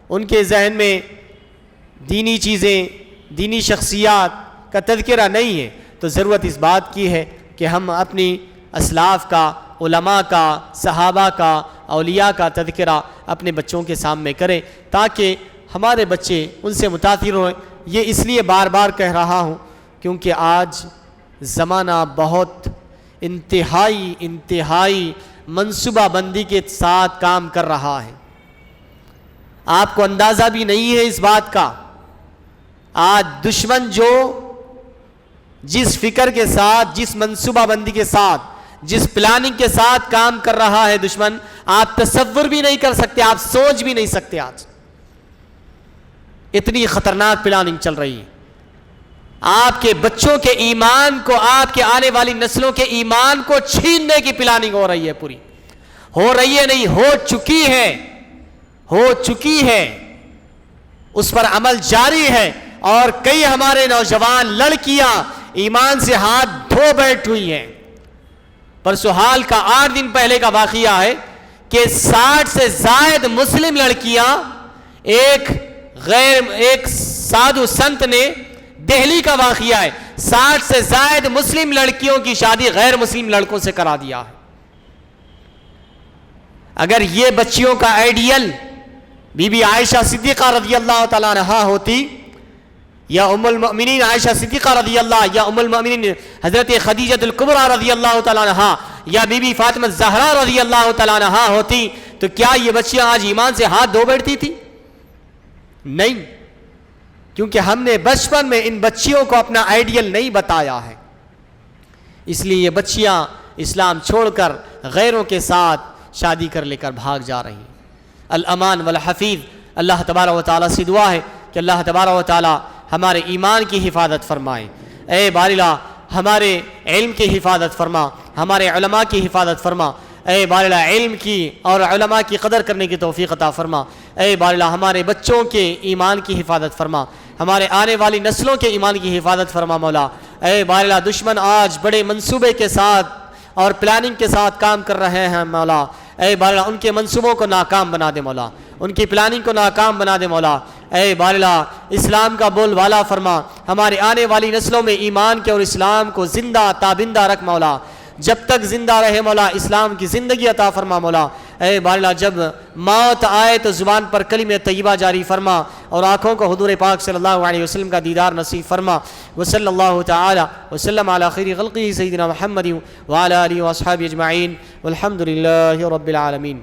ان کے ذہن میں دینی چیزیں، دینی شخصیات کا تذکرہ نہیں ہے۔ تو ضرورت اس بات کی ہے کہ ہم اپنی اسلاف کا، علماء کا، صحابہ کا، اولیاء کا تذکرہ اپنے بچوں کے سامنے کریں تاکہ ہمارے بچے ان سے متاثر ہوئیں۔ یہ اس لیے بار بار کہہ رہا ہوں کیونکہ آج زمانہ بہت انتہائی منصوبہ بندی کے ساتھ کام کر رہا ہے۔ آپ کو اندازہ بھی نہیں ہے اس بات کا۔ آج دشمن جو جس فکر کے ساتھ، جس منصوبہ بندی کے ساتھ، جس پلاننگ کے ساتھ کام کر رہا ہے دشمن، آپ تصور بھی نہیں کر سکتے، آپ سوچ بھی نہیں سکتے. آج اتنی خطرناک پلاننگ چل رہی ہے. آپ کے بچوں کے ایمان کو، آپ کے آنے والی نسلوں کے ایمان کو چھیننے کی پلاننگ ہو رہی ہے. پوری ہو رہی ہے نہیں، ہو چکی ہے، ہو چکی ہے، اس پر عمل جاری ہے. اور کئی ہمارے نوجوان لڑکیاں ایمان سے ہاتھ دھو بیٹھ ہوئی ہیں. پرسوں حال کا 8 دن پہلے کا واقعہ ہے کہ 60 سے زائد مسلم لڑکیاں، ایک سادھو سنت نے، دہلی کا واقعہ ہے، 60 سے زائد مسلم لڑکیوں کی شادی غیر مسلم لڑکوں سے کرا دیا ہے. اگر یہ بچیوں کا آئیڈیل بی بی عائشہ صدیقہ رضی اللہ تعالیٰ عنہا ہوتی، یا ام المؤمنین عائشہ صدیقہ رضی اللہ، یا ام المؤمنین حضرت خدیجہ الکبریٰ رضی اللہ تعالیٰ عنہا، یا بی بی فاطمہ زہرا رضی اللہ تعالیٰ عنہا ہوتی، تو کیا یہ بچیاں آج ایمان سے ہاتھ دھو بیٹھتی تھی؟ نہیں، کیونکہ ہم نے بچپن میں ان بچیوں کو اپنا آئیڈیل نہیں بتایا ہے. اس لیے یہ بچیاں اسلام چھوڑ کر غیروں کے ساتھ شادی کر لے کر بھاگ جا رہی ہیں. الامان والحفیظ. اللہ تبارک و تعالیٰ سے دعا ہے کہ اللہ تبارک و تعالیٰ ہمارے ایمان کی حفاظت فرمائے. اے باری اللہ ہمارے علم کی حفاظت فرما، ہمارے علماء کی حفاظت فرما. اے باری اللہ علم کی اور علماء کی قدر کرنے کی توفیق عطا فرما. اے باری اللہ ہمارے بچوں کے ایمان کی حفاظت فرما، ہمارے آنے والی نسلوں کے ایمان کی حفاظت فرما مولا. اے باری اللہ دشمن آج بڑے منصوبے کے ساتھ اور پلاننگ کے ساتھ کام کر رہے ہیں مولا. اے باری اللہ ان کے منصوبوں کو ناکام بنا دے مولا، ان کی پلاننگ کو ناکام بنا دے مولا. اے باری اللہ اسلام کا بول والا فرما، ہمارے آنے والی نسلوں میں ایمان کے اور اسلام کو زندہ تابندہ رکھ مولا. جب تک زندہ رہے مولا اسلام کی زندگی عطا فرما مولا. اے باری اللہ جب موت آئے تو زبان پر کلمہ طیبہ جاری فرما اور آنکھوں کو حضور پاک صلی اللہ علیہ وسلم کا دیدار نصیب فرما. وصلی اللہ تعالی وسلم علی خیر خلقہ سیدنا محمد وعلی آلہ واصحابہ اجمعین والحمد للہ رب العالمین.